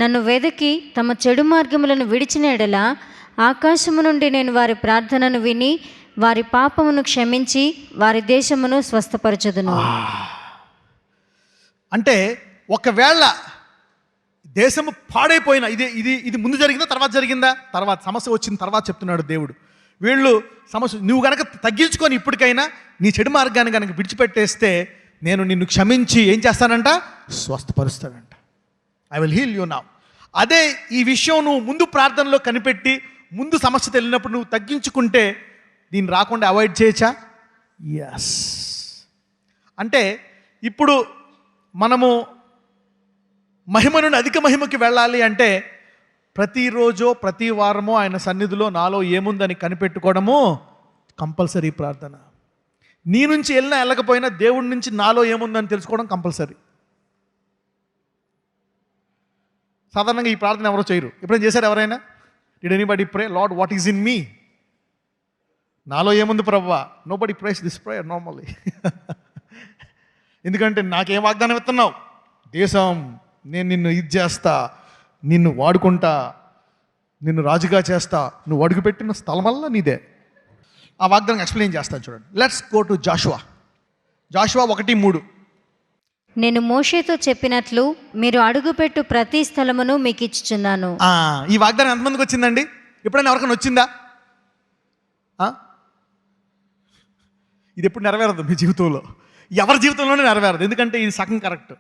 నన్ను వెదకి తమ చెడు మార్గములను విడిచిన ఎడల ఆకాశము నుండి నేను వారి ప్రార్థనను విని వారి పాపమును క్షమించి వారి దేశమును స్వస్థపరచుదును. అంటే ఒకవేళ దేశము పాడైపోయిన, ఇది ముందు జరిగిందా తర్వాత జరిగిందా? తర్వాత. సమస్య వచ్చిన తర్వాత చెప్తున్నాడు దేవుడు. వీళ్ళు సమస్య నువ్వు కనుక తగ్గించుకొని ఇప్పటికైనా నీ చెడు మార్గాన్ని కనుక విడిచిపెట్టేస్తే నేను నిన్ను క్షమించి ఏం చేస్తానంట? స్వస్థపరుస్తానంట. I will heal you now. అదే ఈ విషయం నువ్వు ముందు ప్రార్థనలో కనిపెట్టి ముందు సమస్య తెలియనప్పుడు నువ్వు తగ్గించుకుంటే దీన్ని రాకుండా అవాయిడ్ చేయొచ్చా? ఎస్. అంటే ఇప్పుడు మనము మహిమ నుండి అధిక మహిమకి వెళ్ళాలి అంటే ప్రతిరోజు ప్రతి వారము ఆయన సన్నిధిలో నాలో ఏముందని కనిపెట్టుకోవడము కంపల్సరీ ప్రార్థన. నీ నుంచి వెళ్ళినా వెళ్ళకపోయినా దేవుడి నుంచి నాలో ఏముందని తెలుసుకోవడం కంపల్సరీ. సాధారణంగా ఈ ప్రార్థన ఎవరో చేయరు. ఎప్పుడైనా చేశారు ఎవరైనా? Did anybody pray Lord what is in me? నాలో ఏముంది ప్రభువా? Nobody prays this prayer normally. ఎందుకంటే నాకేం వాగ్దానం ఇస్తున్నావు? దేశం, నేను నిన్ను ఇది చేస్తా, నిన్ను వాడుకుంటా, నిన్ను రాజుగా చేస్తా, నువ్వు అడుగుపెట్టిన స్థలమల్లా నీదే. ఆ వాగ్దానం ఎక్స్ప్లెయిన్ చేస్తాను చూడండి. Let's go to Joshua 1:3. నేను మోషేతో చెప్పినట్లు మీరు అడుగుపెట్టు ప్రతి స్థలమును మీకు ఇచ్చుచున్నాను. ఈ వాగ్దానం ఎంతమందికి వచ్చిందండి? ఎప్పుడైనా ఎవరికైనా వచ్చిందా? ఇది ఎప్పుడు నెరవేరదు మీ జీవితంలో, ఎవరి జీవితంలోనే నెరవేరదు. ఎందుకంటే ఇది సగం కరెక్ట్.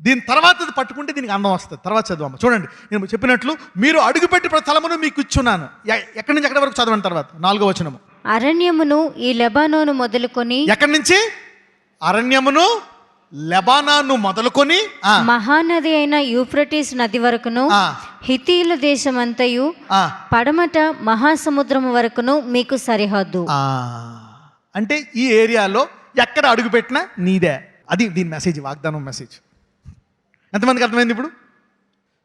దీని తర్వాత ఇది పట్టుకుంటే దీనికి అందం వస్తుంది. తర్వాత చదవమ్మ. చూడండి, నేను చెప్పినట్లు మీరు అడుగుపెట్టి ప్రతి స్థలమును మీకు ఇచ్చున్నాను. ఎక్కడి నుంచి ఎక్కడి వరకు చదవండి. తర్వాత 4వ వచనము. అరణ్యమును ఈ లెబానోను మొదలుకొని, ఎక్కడి నుంచి? అరణ్యమును లెబానాను మొదలుకొని మహానది అయిన యూఫ్రటీస్ నది వరకును, హితీయుల దేశమంతయు, పడమట మహాసముద్రము వరకును మీకు సరిహద్దు. అంటే ఈ ఏరియాలో ఎక్కడ అడుగుపెట్టినా నీదే. అది దీని మెసేజ్, వాగ్దానం మెసేజ్. ఎంతమందికి అర్థమైంది ఇప్పుడు?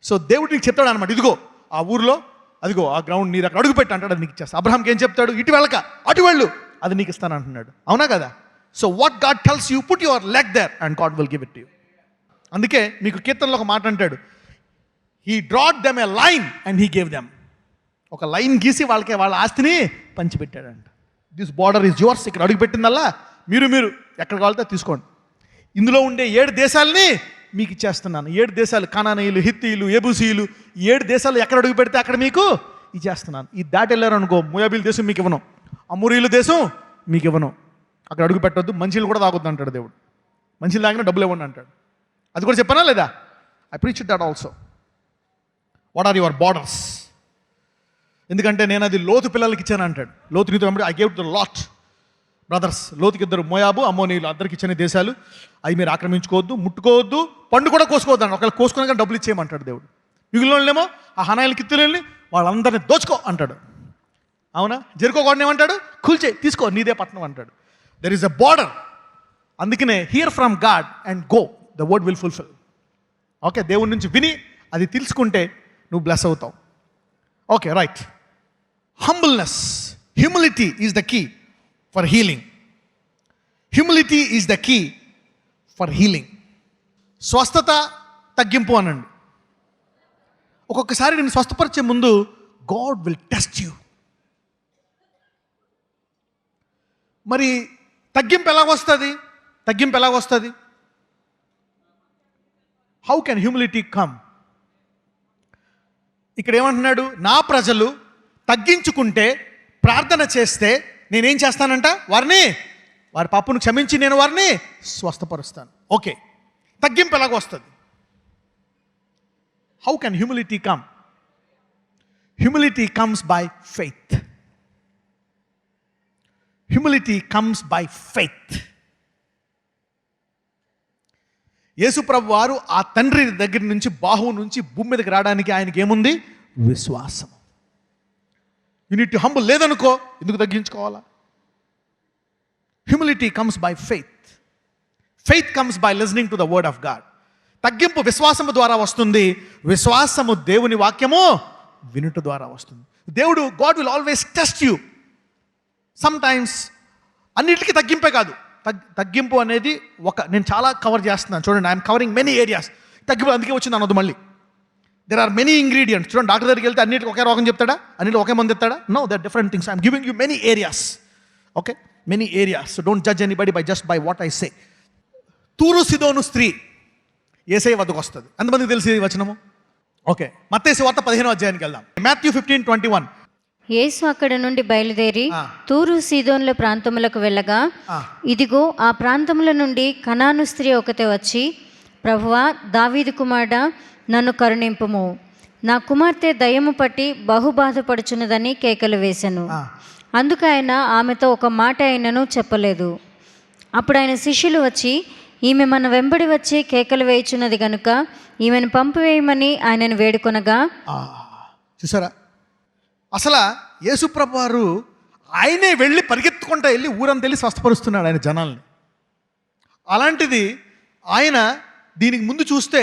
సో దేవుడు నీకు చెప్తాడు అనమాట, ఇదిగో ఆ ఊర్లో, అదిగో ఆ గ్రౌండ్ నీరు అక్కడ అడుగుపెట్టి అంటాడు, అది నీకు ఇచ్చేస్తా. అబ్రహాంకి ఏం చెప్తాడు? ఇటు వెళ్ళక అటు వెళ్ళు, అది నీకు ఇస్తాను అంటున్నాడు. అవునా కదా? So what God tells you, put your leg there and God will give it to you. అందుకే మీకు కీర్తనలో ఒక మాట అంటాడు, he drawed them a line and he gave them. ఒక లైన్ గీసి వాళ్ళకి వాళ్ళ ఆస్తిని పంచిపెట్టాడంట. This border is yours. ఇక్కడ అడుగుపెట్టిందల్లా మీరు ఎక్కడ కావాలితే తీసుకోండి. ఇందులో ఉండే 7 దేశాలని మీకు ఇచ్చేస్తున్నాను. 7 దేశాలు, కనానీయులు, హిత్తీయులు, ఎబూసీయులు, 7 దేశాలు ఎక్కడ అడుగు పెడితే అక్కడ మీకు ఇచ్చేస్తున్నాను. ఇది దాటి వెళ్ళారు అనుకో, మోయాబీల దేశం మీకు ఇవ్వను, అమోరీయుల దేశం మీకు ఇవ్వను, అక్కడ అడుగు పెట్టొద్దు, మంచిలు కూడా తాగొద్దు అంటాడు దేవుడు. మంచిలు తాగినా డబ్బులు ఇవ్వండి అంటాడు. అది కూడా చెప్పానా లేదా? I preach that also. What are your borders? ఎందుకంటే నేను అది లోతు పిల్లలకి ఇచ్చాను అంటాడు. లోతు నీతో I gave to the Lot brothers. లోతుకి 2 మోయాబు, అమ్మోనీయులు, అందరికి ఇచ్చిన దేశాలు. అవి మీరు ఆక్రమించుకోవద్దు, ముట్టుకోవద్దు, పండు కూడా కోసుకోవద్దు అంట. ఒకవేళ కోసుకున్నాక డబ్బులు ఇచ్చేయమంటాడు దేవుడు. మిగిలినోళ్ళేమో ఆ హనాయిల కిత్తులని వాళ్ళందరినీ దోచుకో అంటాడు. అవునా? జెరికో కూడా ఏమంటాడు? కూల్చే, తీసుకో, నీదే పట్టణం అంటాడు. There is a border. అందుకనే hear from God and go, the word will fulfil. Okay, దేవుడి నుంచి విని అది తెలుసుకుంటే నువ్వు బ్లెస్ అవుతావు. Okay, right. Humbleness, humility is the key for healing. Humility is the key for healing. స్వస్థత, తగ్గింపు అనండి. ఒక్కొక్కసారి నేను స్వస్థపరిచే ముందు గాడ్ విల్ టెస్ట్ యూ. మరి తగ్గింపు ఎలాగొస్తుంది? How can humility come? ఇక్కడ ఏమంటున్నాడు? నా ప్రజలు తగ్గించుకుంటే, ప్రార్థన చేస్తే నేనేం చేస్తానంట? వారి పాపను క్షమించి నేను వారిని స్వస్థపరుస్తాను. ఓకే, తగ్గింపు ఎలాగొస్తుంది? How can humility come? Humility comes by faith. Humility comes by faith. యేసుప్రభు వారు ఆ తండ్రి దగ్గర నుంచి, బాహువు నుంచి భూమి మీదకి రావడానికి ఆయనకి ఏముంది? విశ్వాసం. You need to humble. లేదనుకో, ఎందుకు తగ్గించుకోవాలా? Humility comes by faith. Faith comes by listening to the word of God. తగ్గింపు విశ్వాసము ద్వారా వస్తుంది. విశ్వాసము దేవుని వాక్యము వినుట ద్వారా వస్తుంది. దేవుడు, God will always test you. Some times అన్నిటికీ తగ్గింపే కాదు, తగ్గింపు అనేది నేను చాలా కవర్ చేస్తున్నాను. చూడండి, ఐఎమ్ కవరింగ్ మెనీ ఏరియాస్. తగ్గింపు అందుకే వచ్చింది అనొద్దు మళ్ళీ. There are many ingredients. చూడండి, డాక్టర్ దగ్గరికి వెళ్తే అన్నిటికీ ఒకే రోగం చెప్తాడా? అన్నిటికీ ఒకే మంది చెప్తాడా? No, there different things. I'm giving you many areas. Okay, many areas. So don't judge anybody by just by what I say. Turu సిదోను స్త్రీ యేసయ్య వద్దకు వస్తుంది. ఎంతమందికి తెలిసి ఈ వచనము? ఓకే, మత్తయి సువార్త 15వ అధ్యాయానికి వెళ్దాం. మాథ్యూ 15:21. యేసు అక్కడ నుండి బయలుదేరి తూరు సీదోన్ల ప్రాంతములకు వెళ్ళగా, ఇదిగో ఆ ప్రాంతముల నుండి కనాను స్త్రీ ఒకతే వచ్చి, ప్రభువా, దావీదు కుమారుడా, నన్ను కరుణింపుము, నా కుమార్తె దయ్యము పట్టి బహుబాధపడుచున్నదని కేకలు వేశాను. అందుకు ఆయన ఆమెతో ఒక మాట అయినను చెప్పలేదు. అప్పుడు ఆయన శిష్యులు వచ్చి, ఈమె మన వెంబడి వచ్చి కేకలు వేయుచున్నది గనుక ఈమెను పంపివేయమని ఆయనను వేడుకొనగా, చూసారా, అసలు యేసుప్రభు వారు ఆయనే వెళ్ళి పరిగెత్తుకుంటా వెళ్ళి ఊరంతా వెళ్ళి స్వస్థపరుస్తున్నాడు ఆయన జనాల్ని. అలాంటిది ఆయన దీనికి ముందు చూస్తే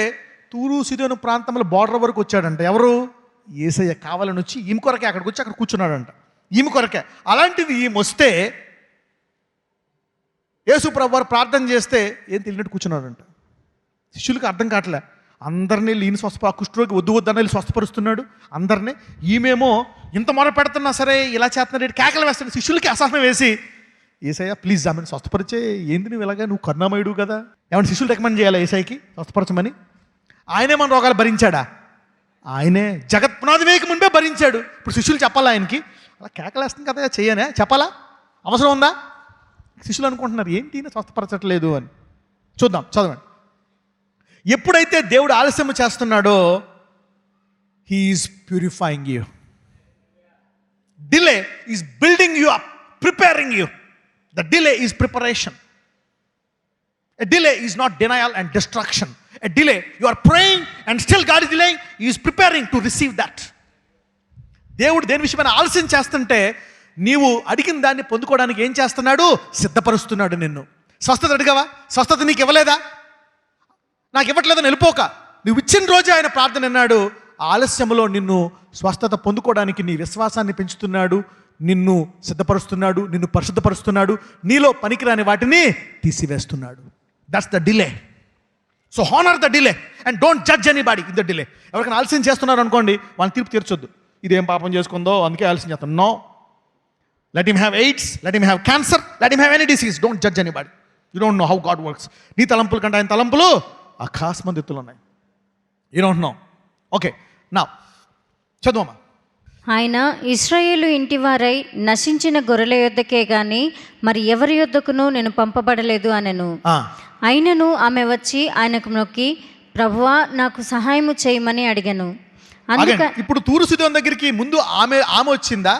తూరు సిదోను ప్రాంతంలో బార్డర్ వరకు వచ్చాడంట. ఎవరు? యేసయ్య కావాలని వచ్చి ఈమె కొరకే అక్కడికి వచ్చి అక్కడ కూర్చున్నాడంట, ఈమె కొరకే. అలాంటిది ఈమె వస్తే యేసుప్రభు వారు ప్రార్థన చేస్తే ఏం తెలియనట్టు కూర్చున్నాడంట. శిష్యులకు అర్థం కావట్లే. అందరినీ ఈయన కుష్ఠరోగి వద్దు వెళ్ళి స్వస్థపరుస్తున్నాడు అందరినీ. ఈమెమో ఇంత మొర పెడుతున్నా సరే ఇలా చేస్తున్నాడు, కేకలు వేస్తాడు. శిష్యులకి అసహనం వేసి, యేసయ్య ప్లీజ్ ఆమెను స్వస్థపరిచే, ఏంది నువ్వు ఇలాగా, నువ్వు కరుణామయుడు కదా, ఏమైనా శిష్యులు రికమెండ్ చేయాలా యేసయ్యకి స్వస్థపరచమని? ఆయనే మన రోగాలు భరించాడా? ఆయనే జగత్ పునాది వేయక ముందే భరించాడు. ఇప్పుడు శిష్యులు చెప్పాలా ఆయనకి? అలా కేకలేస్తుంది కదా చెయ్యనే చెప్పాలా? అవసరం ఉందా? శిష్యులు అనుకుంటున్నారు ఏంటి స్వస్థపరచట్లేదు అని. చూద్దాం, చదవండి. ఎప్పుడైతే దేవుడు ఆలస్యం చేస్తున్నాడో he is purifying you. Delay is building you up, preparing you. The delay is preparation. A delay is not denial and destruction. A delay, you are praying and still God is delaying. He is preparing to receive that. దేవుడు దేని విషయమైన ఆలస్యం చేస్తుంటే నీవు అడిగిన దాన్ని పొందుకోవడానికి ఏం చేస్తున్నాడు? సిద్ధపరుస్తున్నాడు నిన్ను. స్వస్థత అడిగావా? స్వస్థత నీకు ఇవ్వలేదా? నాకు ఇవ్వట్లేదని వెళ్ళిపోక, నువ్వు ఇచ్చిన రోజే ఆయన ప్రార్థన అన్నాడు. ఆలస్యంలో నిన్ను స్వస్థత పొందుకోవడానికి నీ విశ్వాసాన్ని పెంచుతున్నాడు, నిన్ను సిద్ధపరుస్తున్నాడు, నిన్ను పరిశుద్ధపరుస్తున్నాడు, నీలో పనికిరాని వాటిని తీసివేస్తున్నాడు. That's the delay. So honour the delay and don't judge anybody in the delay. ఎవరికైనా ఆలస్యం చేస్తున్నారు అనుకోండి, వాళ్ళని తీర్పు తీర్చొద్దు. ఇదేం పాపం చేసుకుందో అందుకే ఆలస్యం చేస్తాను. No, let him have AIDS, let him have cancer, let him have any disease. Don't judge anybody. You don't know how God works. నీ తలంపుల కంటే ఆయన తలంపులు ఆకాశమంత ఎత్తులు ఉన్నాయి. You don't no. ఓకే, నా చదువమ్మా. ఆయన ఇశ్రాయేలు ఇంటివారై నశించిన గొర్రెల యొద్దకే గాని మరి ఎవరి యొద్దకును నేను పంపబడలేదు అనెను. అయినను ఆమె వచ్చి ఆయనకు మొక్కి, ప్రభువా నాకు సహాయము చేయమని అడిగాను. ఇప్పుడు తూరు సిదోను దగ్గరికి ముందు ఆమె వచ్చిందా?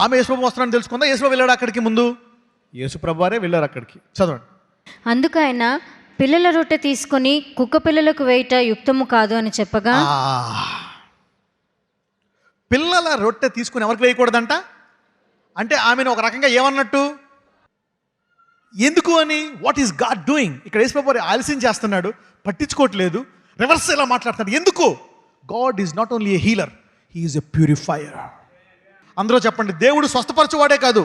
ఆమె యేసుప్రభు వస్తున్నాడని తెలుసుకుందా? యేసుప్రభు వెళ్ళాడు అక్కడికి ముందు? యేసుప్రభు వారే వెళ్ళారు అక్కడికి. చదవండి. అందుకు ఆయన పిల్లల రొట్టె తీసుకొని కుక్క పిల్లలకు వేయట యుక్తము కాదు అని చెప్పగా, పిల్లల రొట్టె తీసుకుని ఎవరికి వేయకూడదంట అంటే ఆమెను ఒక రకంగా ఏమన్నట్టు? ఎందుకు అని? What is God doing? ఇక్కడ యేసుప్రభు వారు ఆలస్యం చేస్తున్నాడు, పట్టించుకోవట్లేదు, రివర్స్ ఇలా మాట్లాడుతున్నాడు. ఎందుకు? God is not only A healer, he is a purifier. అందరూ చెప్పండి, దేవుడు స్వస్థపరచువాడే కాదు,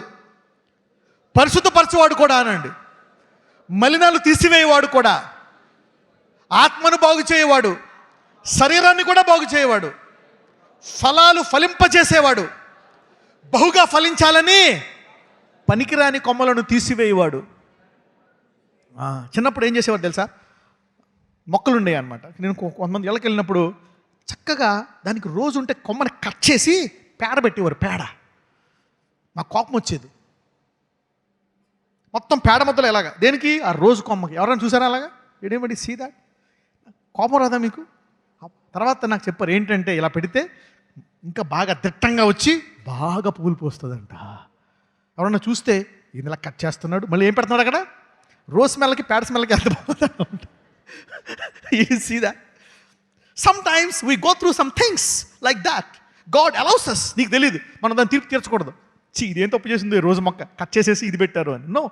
పరిశుద్ధపరచువాడు కూడా అనండి. మలినాలు తీసివేయవాడు కూడా, ఆత్మను బాగు చేయవాడు, శరీరాన్ని కూడా బాగు చేయవాడు, ఫలాలు ఫలింపజేసేవాడు, బహుగా ఫలించాలని పనికిరాని కొమ్మలను తీసివేయవాడు. చిన్నప్పుడు ఏం చేసేవాడు తెలుసా? మొక్కలు ఉండేవి అనమాట. నేను కొంతమంది ఇళ్ళకి వెళ్ళినప్పుడు చక్కగా దానికి రోజు ఉంటే కొమ్మని కట్ చేసి పేడ పెట్టేవారు. పేడ నాకు కోపం వచ్చేది. మొత్తం పేడ మొదలు ఎలాగా దేనికి? ఆ రోజు కొమ్మకి. ఎవరైనా చూసారా అలాగా? ఎడేబడి సీ దాట్? కోపం రాదా మీకు? తర్వాత నాకు చెప్పారు ఏంటంటే ఇలా పెడితే ఇంకా బాగా దిట్టంగా వచ్చి బాగా పువ్వులు పోస్తుందంట. ఎవరన్నా చూస్తే ఇది ఇలా కట్ చేస్తున్నాడు, మళ్ళీ ఏం పెడుతున్నాడు అక్కడ? రోజ్ స్మెల్కి పేడ స్మెల్కి ఎంత బాగుంటుంది. See that? Sometimes we go through some things like that. God allows us. నీకు తెలియదు, మనం దాన్ని తీర్పు తీర్చకూడదు. ఇదేం తప్పు చేసింది, రోజు మొక్క కట్ చేసేసి ఇది పెట్టారు అని. No,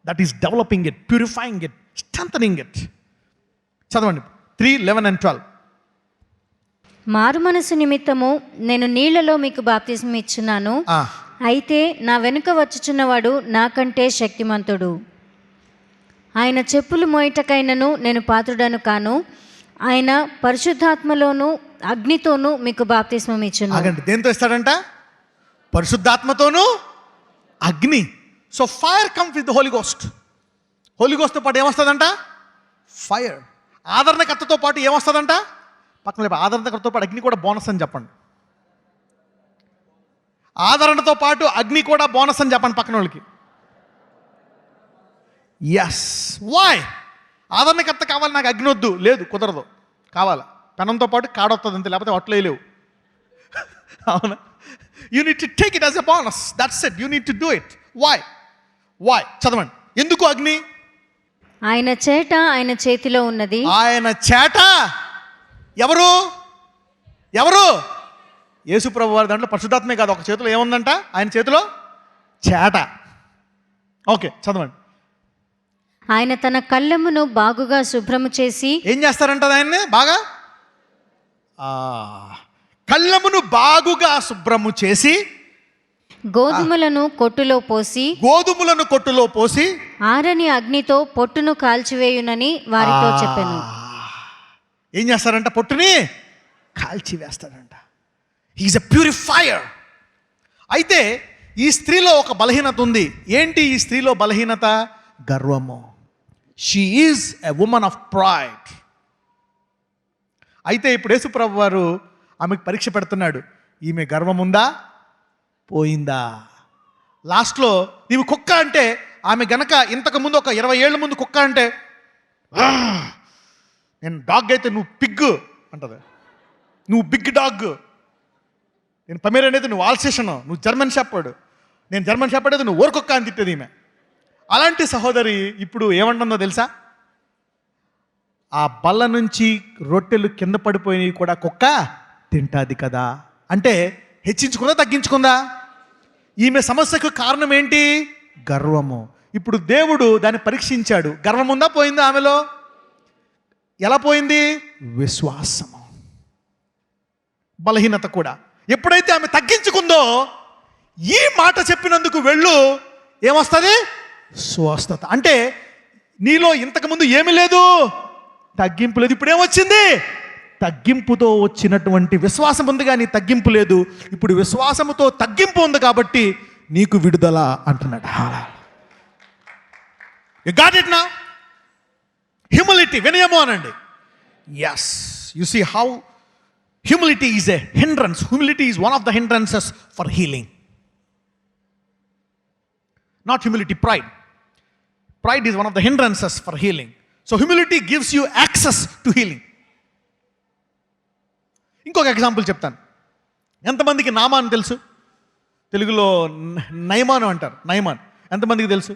that is developing it, purifying it, strengthening it. చదవండి 3:11 and 12. మారు మనసు నిమిత్తము నేను నీళ్లలో మీకు బాప్తిస్మం ఇచ్చున్నాను, అయితే నా వెనుక వచ్చుచున్నవాడు నాకంటే శక్తిమంతుడు. ఆయన చెప్పులు మోయటకైనను నేను పాత్రుడను కాను. ఆయన పరిశుద్ధాత్మలోను అగ్నితోనూ మీకు బాప్తిస్మం ఇచ్చును. దేంతో ఇస్తాడంట? పరిశుద్ధాత్మతోనూ అగ్ని. So fire comes with the holy ghost. Holy గోస్ట్తో పాటు ఏమొస్తుందంట? ఫైర్. ఆదరణకర్తతో పాటు ఏమొస్తుందంట? పక్కన ఆదరణకర్తతో పాటు అగ్ని కూడా బోనస్ అని చెప్పండి. ఆదరణతో పాటు అగ్ని కూడా బోనస్ అని చెప్పండి పక్కన వాళ్ళకి. ఎస్. వై? ఆదరణకర్త కావాలి, నాకు అగ్ని వద్దు. లేదు, కుదరదు, కావాలా? పెనంతో పాటు కాడొస్తుంది అంతే, లేకపోతే అట్లే లేవు. అవునా? You need to take it as a bonus. That's it. You need to do it. Why? చదవండి. ఎందుకు అగ్ని? ఆయన చేట ఆయన చేతిలో ఉన్నది. ఆయన చేట ఎవరు ఎవరు? యేసు ప్రభు వారి దాంట్లో పరిశుద్ధాత్మే కాదు, ఒక చేతిలో ఏముందంట? ఆయన చేతిలో చేట. ఓకే, చదవండి. ఆయన తన కళ్ళెమును బాగుగా శుభ్రము చేసి ఏం చేస్తారంట ఆయన్ని? బాగా కళ్ళెమును బాగుగా శుభ్రము చేసి గోధుమలను కొట్టులో పోసి ఆరని అగ్నితో పొట్టును కాల్చివేయునని వారితో చెప్పెను. ఏం చేస్తారంట? పొట్టుని కాల్చివేస్తాడంట. హీఈస్ ఎ ప్యూరిఫైయర్. అయితే ఈ స్త్రీలో ఒక బలహీనత ఉంది. ఏంటి ఈ స్త్రీలో బలహీనత? గర్వము. She is a woman of pride. అయితే ఇప్పుడు యేసుప్రభు వారు ఆమెకు పరీక్ష పెడుతున్నాడు. ఈమె గర్వం ఉందా, పోయిందా? లాస్ట్లో నీవు కుక్క అంటే, ఆమె గనక ఇంతకుముందు ఒక 20 ఏళ్ళ ముందు కుక్క అంటే, నేను డాగ్ అయితే నువ్వు పిగ్ అంటది, నువ్వు బిగ్ డాగ్, నేను పమేర్ అనేది నువ్వు ఆల్సేషన్, నువ్వు జర్మన్ షెపర్డ్, నేను జర్మన్ షెపర్డ్ అయితే నువ్వు ఓరకొక్క అని తిట్టేది ఈమె. అలాంటి సహోదరి ఇప్పుడు ఏమంటుందో తెలుసా? ఆ బల్ల నుంచి రొట్టెలు కింద పడిపోయినవి కూడా కుక్క తింటాది కదా. అంటే హెచ్చించుకుందా, తగ్గించుకుందా? ఈమె సమస్యకు కారణం ఏంటి? గర్వము. ఇప్పుడు దేవుడు దాన్ని పరీక్షించాడు. గర్వం ఉందా, పోయిందా ఆమెలో? ఎలా పోయింది? విశ్వాసము. బలహీనత కూడా. ఎప్పుడైతే ఆమె తగ్గించుకుందో, ఈ మాట చెప్పినందుకు వెళ్ళు ఏమొస్తుంది? స్వస్థత. అంటే నీలో ఇంతకుముందు ఏమీ లేదు, తగ్గింపు లేదు. ఇప్పుడు ఏమొచ్చింది? తగ్గింపుతో వచ్చినటువంటి విశ్వాసం ఉంది, కానీ తగ్గింపు లేదు. ఇప్పుడు విశ్వాసముతో తగ్గింపు ఉంది కాబట్టి నీకు విడుదల అంటున్నాడు. You got it now? Humility, వినయము అనండి. Yes, you see how humility is a hindrance. Humility is one of the hindrances for healing. Not humility, pride. Pride is one of the hindrances for healing. So humility gives you access to healing. ఇంకొక example చెప్తాను. ఎంతమందికి నామాన్ తెలుసు? తెలుగులో నయమాను అంటారు. నయమాన్ ఎంతమందికి తెలుసు?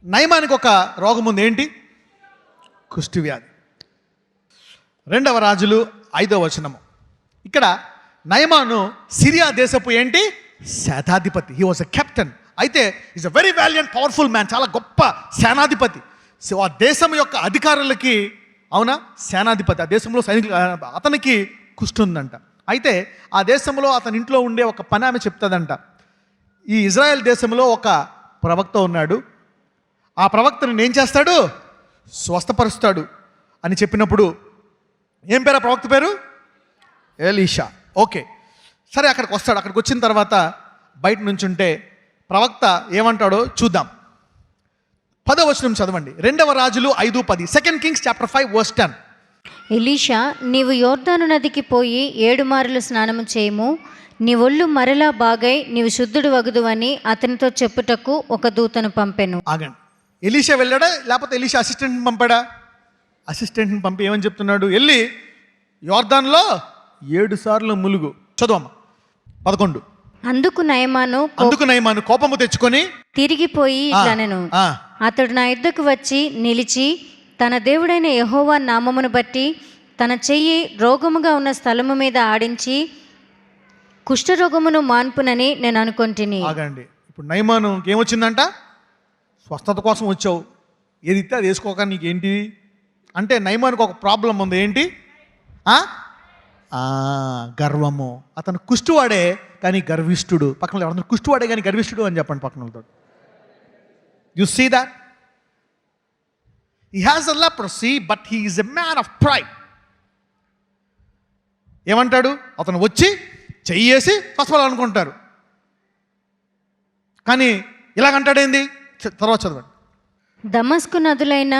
నయమానికి ఒక రోగం ఉంది. ఏంటి? కుష్టి వ్యాధి. 2వ రాజులు 5వ వచనము. ఇక్కడ నయమాను సిరియా దేశపు ఏంటి? శతాధిపతి. He was a captain. అయితే is a very valiant, powerful man. చాలా గొప్ప సేనాధిపతి. సో ఆ దేశం యొక్క అధికారులకి, అవునా, సేనాధిపతి, ఆ దేశంలో సైనికులు, అతనికి కుష్టి ఉందంట. అయితే ఆ దేశంలో అతని ఇంట్లో ఉండే ఒక పని ఆమె చెప్తుందంట. ఈ ఇజ్రాయెల్ దేశంలో ఒక ప్రవక్త ఉన్నాడు, ఆ ప్రవక్తను ఏం చేస్తాడు? స్వస్థపరుస్తాడు అని చెప్పినప్పుడు, ఏం పేరు ఆ ప్రవక్త పేరు? ఎలీషా. ఓకే, సరే, అక్కడికి వస్తాడు. అక్కడికి వచ్చిన తర్వాత బయట నుంచుంటే ప్రవక్త ఏమంటాడో చూద్దాం. 10వ వచనం చదవండి. 2వ రాజులు 5:10. 2 Kings chapter 5 verse 10. ఎలీషా, నీవు యోర్దాను నదికి పోయి 7 మారులు స్నానము చేయము, నీ ఒళ్ళు మరలా బాగై నీవు శుద్ధుడు వగుదు అని అతనితో చెప్పుటకు ఒక దూతను పంపెను. ఆగండి, ఎలీషా వెళ్ళాడా లేకపోతే ఎలీషా అసిస్టెంట్ని పంపాడా? అసిస్టెంట్ని పంపి ఏమని చెప్తున్నాడు? వెళ్ళి యోర్దాన్లో 7 సార్లు ములుగు. చదువమ్మా 11. అందుకు నయమాను కోపము తెచ్చుకొని తిరిగిపోయి ఇట్లనెను, అతడు నా యుద్ధకు వచ్చి నిలిచి తన దేవుడైన యెహోవా నామమును బట్టి తన చెయ్యి రోగముగా ఉన్న స్థలము మీద ఆడించి కుష్ఠరోగమును మాన్పునని నేను అనుకొంటిని. ఆగండి, ఇప్పుడు నయమాను ఏమొచ్చిందంట? స్వస్థత కోసం వచ్చావు, ఏది ఇస్తే అది వేసుకోక నీకేంటి అంటే, నయమానుకు ఒక ప్రాబ్లం ఉంది. ఏంటి? గర్వము. అతను కుష్టివాడే కానీ గర్విష్ఠుడు. పక్కన ఎవరు కుష్టివాడే కానీ గర్విష్ఠుడు అని చెప్పండి పక్కనతో. You see that? He has a leprosy but he is a man of pride. ఏమంటాడు? అతను వచ్చి చెయ్యేసి స్వస్థపడాలనుకుంటారు, కానీ ఇలాగంటాడేంది? తర్వాత చదవండి. దమస్కు నదులైన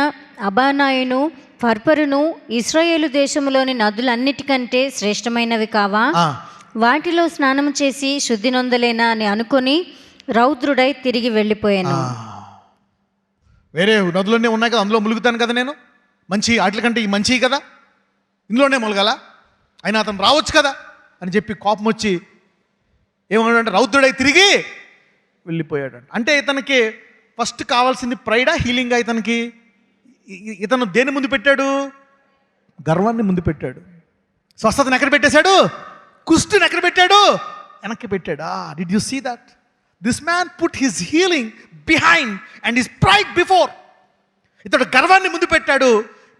అబానాయును ఫర్పరును ఇశ్రాయేలు దేశములోని నదులన్నిటికంటే శ్రేష్టమైనవి కావా? వాటిలో స్నానం చేసి శుద్ధి నొందలేనా అని అనుకొని రౌద్రుడై తిరిగి వెళ్ళిపోయాను. వేరే నదులన్నీ ఉన్నాయి కదా, అందులో ములుగుతాను కదా నేను, మంచి వాటి కంటే ఈ మంచి కదా, ఇందులోనే ములగాల, అయినా అతను రావచ్చు కదా అని చెప్పి కోపం వచ్చి ఏమన్నాడంటే రౌద్రుడై తిరిగి వెళ్ళిపోయాడు. అంటే ఇతనికి ఫస్ట్ కావాల్సింది ప్రైడా, హీలింగా? ఇతనికి ఇతను దేని ముందు పెట్టాడు? గర్వాన్ని ముందు పెట్టాడు. స్వస్థతను ఎక్కడ పెట్టేశాడు? కుష్టుని ఎక్కడ పెట్టాడు? వెనక్కి పెట్టాడు. Did you see that? This man put his healing behind and his pride before. ఇతడు గర్వాన్ని ముందు పెట్టాడు.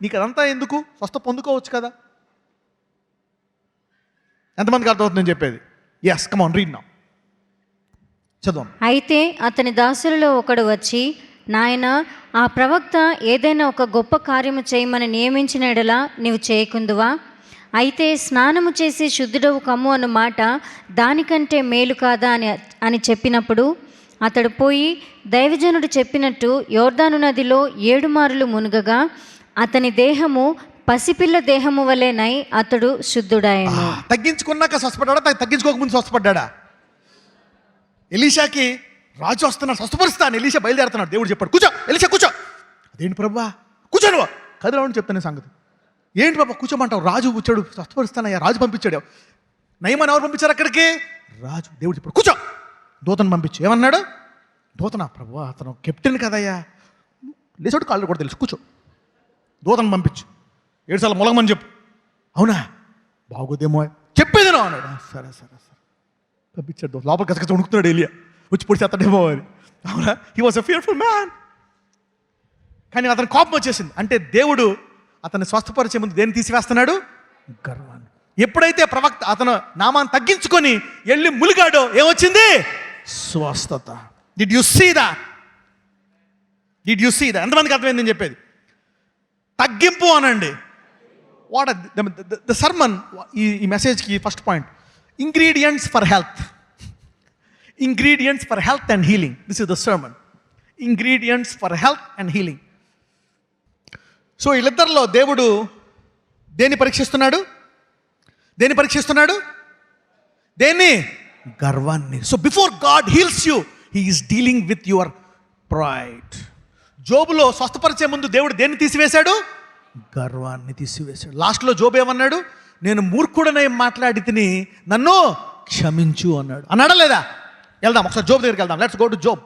నీకు అదంతా ఎందుకు? స్వస్థ పొందుకోవచ్చు కదా. ఎంతమందికి అర్థమవుతుంది నేను చెప్పేది? Yes, come on, read now. చదువు. అయితే అతని దాసులలో ఒకడు వచ్చి, నాయనా, ఆ ప్రవక్త ఏదైనా ఒక గొప్ప కార్యము చేయమని నియమించిన ఎడల నీవు చేయకుందువా? అయితే స్నానము చేసి శుద్ధుడవు కమ్ము అన్న మాట దానికంటే మేలు కాదా అని చెప్పినప్పుడు అతడు పోయి దైవజనుడు చెప్పినట్టు యోర్దాను నదిలో 7 మారులు మునుగగా అతని దేహము పసిపిల్ల దేహము వలెనై అతడు శుద్ధుడాయను. తగ్గించుకున్నాక స్వస్థపడ్డా, తగ్గించుకోకముందు స్వస్థపడ్డా? ఎలీషాకి రాజు వస్తున్నాడు, స్వస్థపరుస్తాను. ఎలీషా బయలుదేరుతున్నాడు. దేవుడు చెప్పాడు, కూర్చో ఎలీషా, కూర్చో. అదేంటి ప్రభా? కూర్చో నువ్వు, కదిలావని చెప్తాను సంగతి. ఏంటి బాబా కూర్చోమంటావు? రాజు కూర్చోడు, స్వస్థపరుస్తానయ్యా. రాజు పంపించాడు. నయమాన్ని ఎవరు పంపించారు అక్కడికి? రాజు. దేవుడు చెప్పాడు, కూర్చో. దూతను పంపించు. ఏమన్నాడు? దూతనా? ప్రభు, అతను కెప్టెన్ కదయ్యా. లేచాడు, కాళ్ళు కూడా తెలుసు, కూర్చో. దూతను పంపించు. 7 సార్లు మొలగమని చెప్పు. అవునా? బాగోదేమో, చెప్పేది నా అన్నాడు. సరే సరే సరే పంపించాడు. లోపల గసగస ఉణుకుతున్నాడు ఎలియా. వచ్చి పొడిచి అతడేమో అని. అవునా? He was a fearful man. కానీ అతని కోపం వచ్చేసింది. అంటే దేవుడు అతన్ని స్వస్థపరిచే ముందు దేన్ని తీసివేస్తున్నాడు? గర్వాన్ని. ఎప్పుడైతే ప్రవక్త అతను నామాన్ని తగ్గించుకొని వెళ్ళి ములిగాడో ఏమొచ్చింది? స్వస్థత. Did you see that? Did you see that? ఎంతమందికి అర్థమైంది నేను చెప్పేది? తగ్గింపు అనండి. వాట్ ద సర్మన్, ఈ మెసేజ్కి first point, ingredients for health. Ingredients for health and healing. This is the sermon. Ingredients for health and healing. So వీళ్ళిద్దరిలో దేవుడు దేన్ని పరీక్షిస్తున్నాడు? దేన్ని పరీక్షిస్తున్నాడు? దేన్ని? గర్వాన్ని. So before God heals you, he is dealing with your pride. జోబులో స్వస్థపరిచే ముందు దేవుడు దేన్ని తీసివేశాడు? గర్వాన్ని తీసివేశాడు. లాస్ట్లో జోబు ఏమన్నాడు? నేను మూర్ఖుడనే మాట్లాడి తిని నన్ను క్షమించు అన్నాడు. అన్నాడా లేదా? వెళ్దాం ఒకసారి జోబు దగ్గరికి వెళ్దాం. Let's go to Job.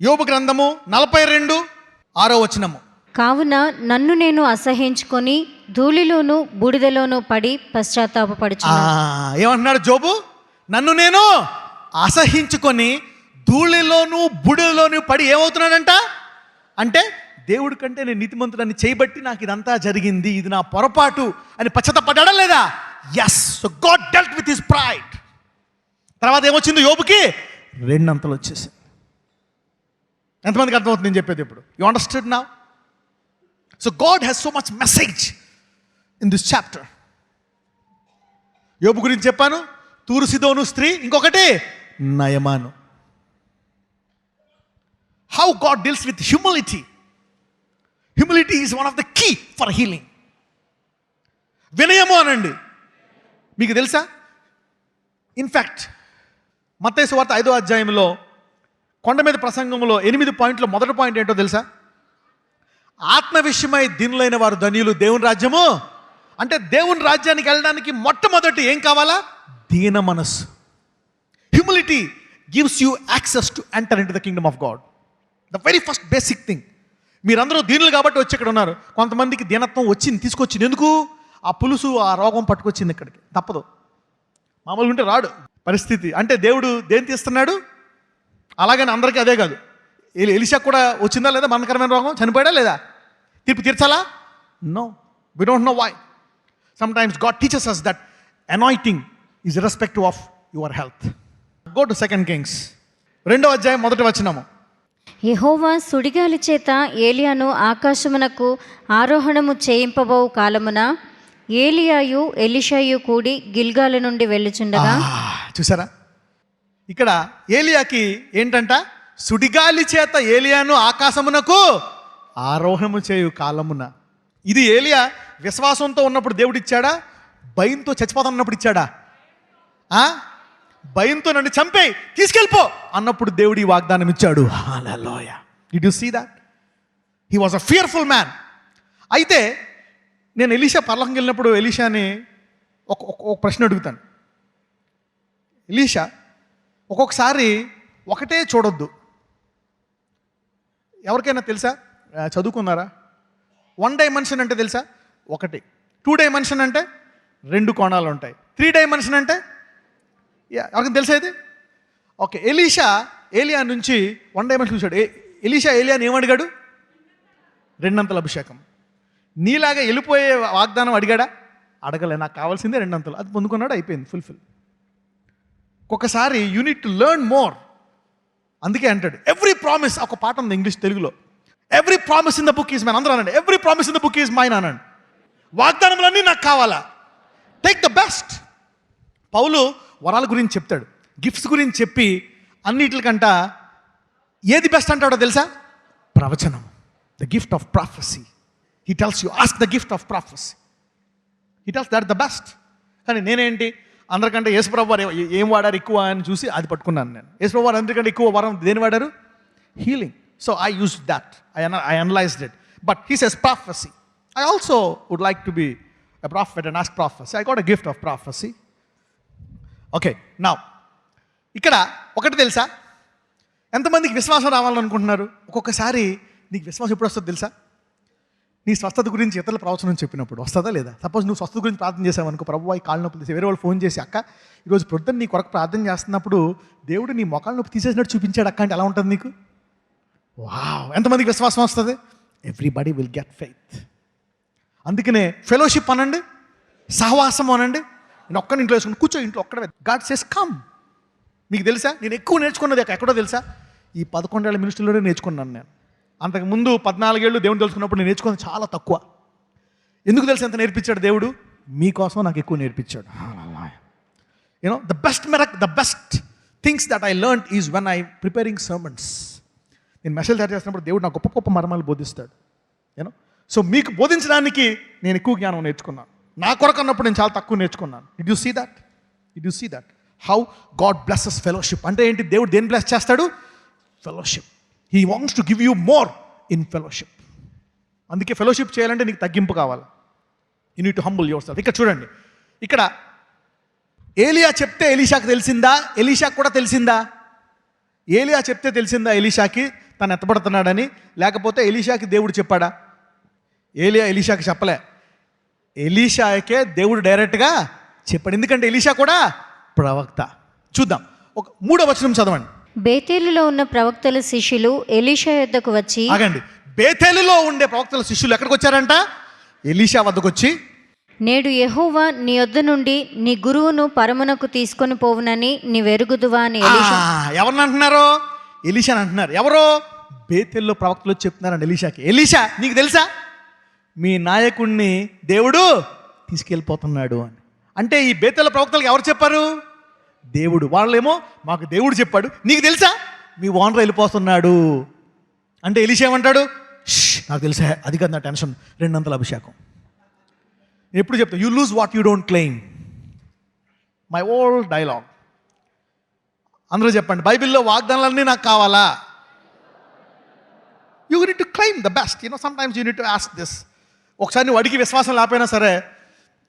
Yobu గ్రంథము 42:6 కావున నన్ను నేను అసహించుకొని ధూళిలోను బూడిదలోను పడి పశ్చాత్తాపపడుచున్నాను. ఏమంటున్నాడు జోబు? నన్ను నేను అసహించుకొని ధూళిలోను బూడిదలోను పడి ఏమవుతున్నాడంట? అంటే దేవుడి కంటే నేను నీతిమంతుడని చేయబట్టి నాకు ఇదంతా జరిగింది, ఇది నా పొరపాటు అని పశ్చాత్తాపడ్డా లేదా? Yes. So God dealt with his pride. తర్వాత ఏమొచ్చింది యోబుకి? 2 అంతలు వచ్చేసింది. ఎంతమందికి అర్థమవుతుంది నేను చెప్పేది ఇప్పుడు? You understand now? So God has so much message in this chapter. Yobu గురించి చెప్పాను, తూరు సిదోను స్త్రీ, ఇంకొకటి Naaman. How God deals with humility. Humility is one of the key for healing. వినయము అనండి. మీకు తెలుసా? ఇన్ఫ్యాక్ట్ మత్తయి సువార్త 5వ అధ్యాయంలో కొండ మీద ప్రసంగంలో 8 పాయింట్లు మొదటి పాయింట్ ఏంటో తెలుసా? ఆత్మ విషయమై దీనులైన వారు ధన్యులు, దేవుని రాజ్యము. అంటే దేవుని రాజ్యానికి వెళ్ళడానికి మొట్టమొదటి ఏం కావాలా? దీన మనస్సు. Humility gives you access to enter in to the Kingdom of God. The very first basic thing. మీరందరూ దీనులు కాబట్టి వచ్చి ఇక్కడ ఉన్నారు. కొంతమందికి దీనత్వం వచ్చింది, తీసుకొచ్చింది. ఎందుకు? ఆ పులుసు, ఆ రోగం పట్టుకొచ్చింది ఇక్కడికి. తప్పదు, మామూలుగా ఉంటే రాడు పరిస్థితి. అంటే దేవుడు దేని తీస్తున్నాడు? అలాగని అందరికీ అదే కాదు. ఎలీషా కూడా వచ్చిందా లేదా మరణకరమైన రోగం? చనిపోయాడా లేదా? తీర్పు తీర్చాలా? No, we don't know why. Sometimes God teaches us that anointing is irrespective of your health. Go to 2 Kings 2వ అధ్యాయం 1వ వచనము. యెహోవా సుడిగాలి చేత ఏలియాను ఆకాశమునకు ఆరోహణము చేయింపబోవు కాలమున ఏలియాయు ఎలీషాయు కూడి గిల్గాలు నుండి వెళ్ళుచుండగా. చూసారా? ఇక్కడ ఏలియాకి ఏంటంట? సుడిగాలి చేత ఏలియాను ఆకాశమునకు ఆరోహణము చేయు కాలమున. ఇది ఏలియా విశ్వాసంతో ఉన్నప్పుడు దేవుడు ఇచ్చాడా? భయంతో చచ్చిపోతానన్నప్పుడు ఇచ్చాడా? భయంతో నన్ను చంపే తీసుకెళ్ళిపో అన్నప్పుడు దేవుడు ఈ వాగ్దానం ఇచ్చాడు. Hallelujah. Did you see that? He was a fearful man. అయితే నేను ఎలీషా పరలోకంకి వెళ్ళినప్పుడు ఎలీషాని ఒక ప్రశ్న అడుగుతాను. ఎలీషా ఒక్కొక్కసారి ఒకటే చూడొద్దు. ఎవరికైనా తెలుసా? చదువుకున్నారా? 1 డైమెన్షన్ అంటే తెలుసా? ఒకటి. 2 డైమెన్షన్ అంటే 2 కోణాలు ఉంటాయి. 3 డైమెన్షన్ అంటే ఎవరికి తెలుసా ఇది? ఓకే, ఏలియా నుంచి 1 డైమెన్షన్ చూశాడు. ఏలియాని ఏమడిగాడు? 2 అంతల అభిషేకం. నీలాగా వెళ్ళిపోయే వాగ్దానం అడిగాడా? అడగలే. నాకు కావాల్సిందే 2 అంతలు. అది పొందుకున్నాడు, అయిపోయింది, ఫుల్ఫిల్. ఒక్కొక్కసారి you need to learn more. అందుకే అంటాడు ఎవ్రీ ప్రామిస్. ఒక పాట ఉంది ఇంగ్లీష్, తెలుగులో. Every promise in the book is mine. అందరూ అనండి, every promise in the book is mine అనండి. వాగ్దానములన్నీ నాకు కావాలా? Take the best. పౌలు వరాల గురించి చెప్తాడు, గిఫ్ట్స్ గురించి చెప్పి అన్నిటికంట ఏది బెస్ట్ అంటాడో తెలుసా? ప్రవచనం. The gift of prophecy. He tells you ask the gift of prophecy. He tells that the best. కానీ నేనేంటి, అందరికంటే యేసుప్రభు వారు ఏం వాడారు ఎక్కువ అని చూసి అది పట్టుకున్నాను నేను. యేసుప్రభు వారు అందరికంటే ఎక్కువ వరం దేని వాడారు? Healing. So I use that. I analyzed it. But he says prophecy. I also would like to be a prophet and ask prophecy. I got a gift of prophecy. Okay, now ఇక్కడ ఒకటి తెలుసా? ఎంతమందికి విశ్వాసం రావాలనుకుంటున్నారు? ఒక్కొక్కసారి నీకు విశ్వాసం ఎప్పుడు వస్తుందో తెలుసా? నీ స్వస్థత గురించి ఇతరుల ప్రవచనం చెప్పినప్పుడు వస్తుందా లేదా? సపోజ్ నువ్వు స్వస్థత గురించి ప్రార్థన చేసావు అనుకో, ప్రభు ఈ కాళ్ళ నొప్పి తీసి, వేరే వాళ్ళు ఫోన్ చేసి, అక్క ఈరోజు ప్రొద్దున నీ కొరకు ప్రార్థన చేస్తున్నప్పుడు దేవుడు నీ మొక్కల నొప్పి తీసేసినట్టు చూపించాడు అక్క అంటే ఎలా ఉంటుంది నీకు? వావ్! ఎంతమందికి విశ్వాసం వస్తుంది? Everybody will get faith. అందుకనే ఫెలోషిప్ అనండి, సహవాసం అనండి. నేను ఒక్కని ఇంట్లో వేసుకుని కూర్చో, ఇంట్లో ఒక్కడే. God says come. మీకు తెలుసా, నేను ఎక్కువ నేర్చుకున్నది ఎక్కడో తెలుసా? ఈ 11 ఏళ్ళ మినిస్ట్రీలోనే నేర్చుకున్నాను నేను. అంతకుముందు 14 ఏళ్ళు దేవుని తెలుసుకున్నప్పుడు నేను నేర్చుకున్నది చాలా తక్కువ. ఎందుకు తెలుసు ఎంత నేర్పించాడు దేవుడు? మీకోసం నాకు ఎక్కువ నేర్పించాడు. You know the best things that I learned is when I preparing sermons. నేను మెసేజ్ తయారు చేస్తున్నప్పుడు దేవుడు నాకు గొప్ప మర్మాలు బోధిస్తాడు. యూనో సో మీకు బోధించడానికి నేను ఎక్కువ జ్ఞానం నేర్చుకున్నాను. నా కొరకు అన్నప్పుడు నేను చాలా తక్కువ నేర్చుకున్నాను. Did you see that? How God blesses fellowship. అంటే ఏంటి? దేవుడు దేన్ని బ్లెస్ చేస్తాడు? Fellowship. He wants to give you more in fellowship. అందుకే ఫెలోషిప్ చేయాలంటే నీకు తగ్గింపు కావాలి. You need to humble yourself. ఇక్కడ చూడండి, ఇక్కడ ఏలియా చెప్తే ఎలీషాకి తెలిసిందా? ఎలీషాకి కూడా తెలిసిందా? ఏలియా చెప్తే తెలిసిందా ఎలీషాకి తను ఎత్తబడుతున్నాడని? లేకపోతే ఎలీషాకి దేవుడు చెప్పాడా? ఎలీషాకి చెప్పలే, ఎలీషాకే దేవుడు డైరెక్ట్గా చెప్పాడు. ఎందుకంటే ఎలీషా కూడా ప్రవక్త. చూద్దాం, ఒక 3వ వచనం చదవండి. బేతేలులో ఉన్న ప్రవక్తల శిష్యులు ఎలీషా యొద్దకు వచ్చి, ఆగండి, బేతేలులో ఉండే ప్రవక్తల శిష్యులు ఎక్కడికి వచ్చారంట? ఎలీషా వద్దకు వచ్చి, నేడు యెహోవా నీ యొద్ద నుండి నీ గురువును పరమునకు తీసుకొని పోవునని నీవెరుగుదువా అని ఎలీషా. ఎవరిని అంటున్నారు? ఎలీషాని అంటున్నారు. ఎవరో బేతేల్లో ప్రవక్తలు చెప్తున్నారండి ఎలీషాకి, ఎలీషా నీకు తెలుసా మీ నాయకుడిని దేవుడు తీసుకెళ్ళిపోతున్నాడు అని. అంటే ఈ బేతేల ప్రవక్తలకు ఎవరు చెప్పారు? దేవుడు. వాళ్ళేమో మాకు దేవుడు చెప్పాడు, నీకు తెలుసా మీ ఓనర్ వెళ్ళిపోతున్నాడు అంటే ఎలీషా ఏమంటాడు? నాకు తెలుసా, అది కాదు నా టెన్షన్, 2 అంతల అభిషేకం. ఎప్పుడు చెప్తా, you lose what you don't claim. My old dialogue. అందరూ చెప్పండి, బైబిల్లో వాగ్దానాలన్నీ నాకు కావాలా? You need to claim the best. Sometimes you need to ask this. ఒకసారి నువ్వు అడిగి విశ్వాసం లేకపోయినా సరే,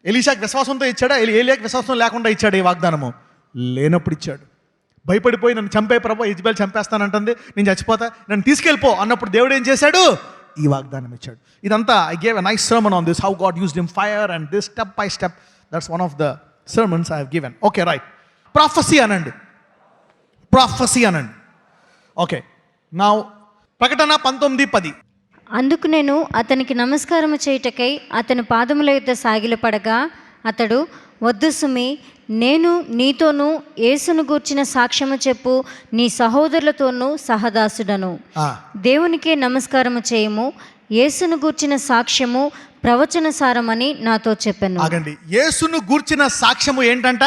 ఎలీషాకి విశ్వాసంతో ఇచ్చాడా? ఏలియాకి విశ్వాసం లేకుండా ఇచ్చాడు ఈ వాగ్దానము? లేనప్పుడు ఇచ్చాడు. భయపడిపోయి నన్ను చంపే ప్రభు, ఇజ్బెల్ చంపేస్తానంటుంది, నేను చచ్చిపోతా, నన్ను తీసుకెళ్ళిపో అన్నప్పుడు దేవుడు ఏం చేశాడు? ఈ వాగ్దానం ఇచ్చాడు. ఇదంతా I gave a nice sermon on this, how God used him fire and this step by step. That's one of the sermons I have given. Okay, right. Prophecy అనండి. ఓకే, నా ప్రకటన 19:10. అందుకు నేను అతనికి నమస్కారము చేయుటకై అతని పాదముల యొద్ద సాగిలపడగా అతడు, వద్దు సుమి, నేను నీతోనూ యేసును గూర్చిన సాక్ష్యము చెప్పు నీ సహోదరులతోనూ సహదాసుడను. దేవునికే నమస్కారము చేయము, యేసును గూర్చిన సాక్ష్యము ప్రవచన సారమని నాతో చెప్పాను. ఆగండి, యేసును గూర్చిన సాక్ష్యము ఏంటంట?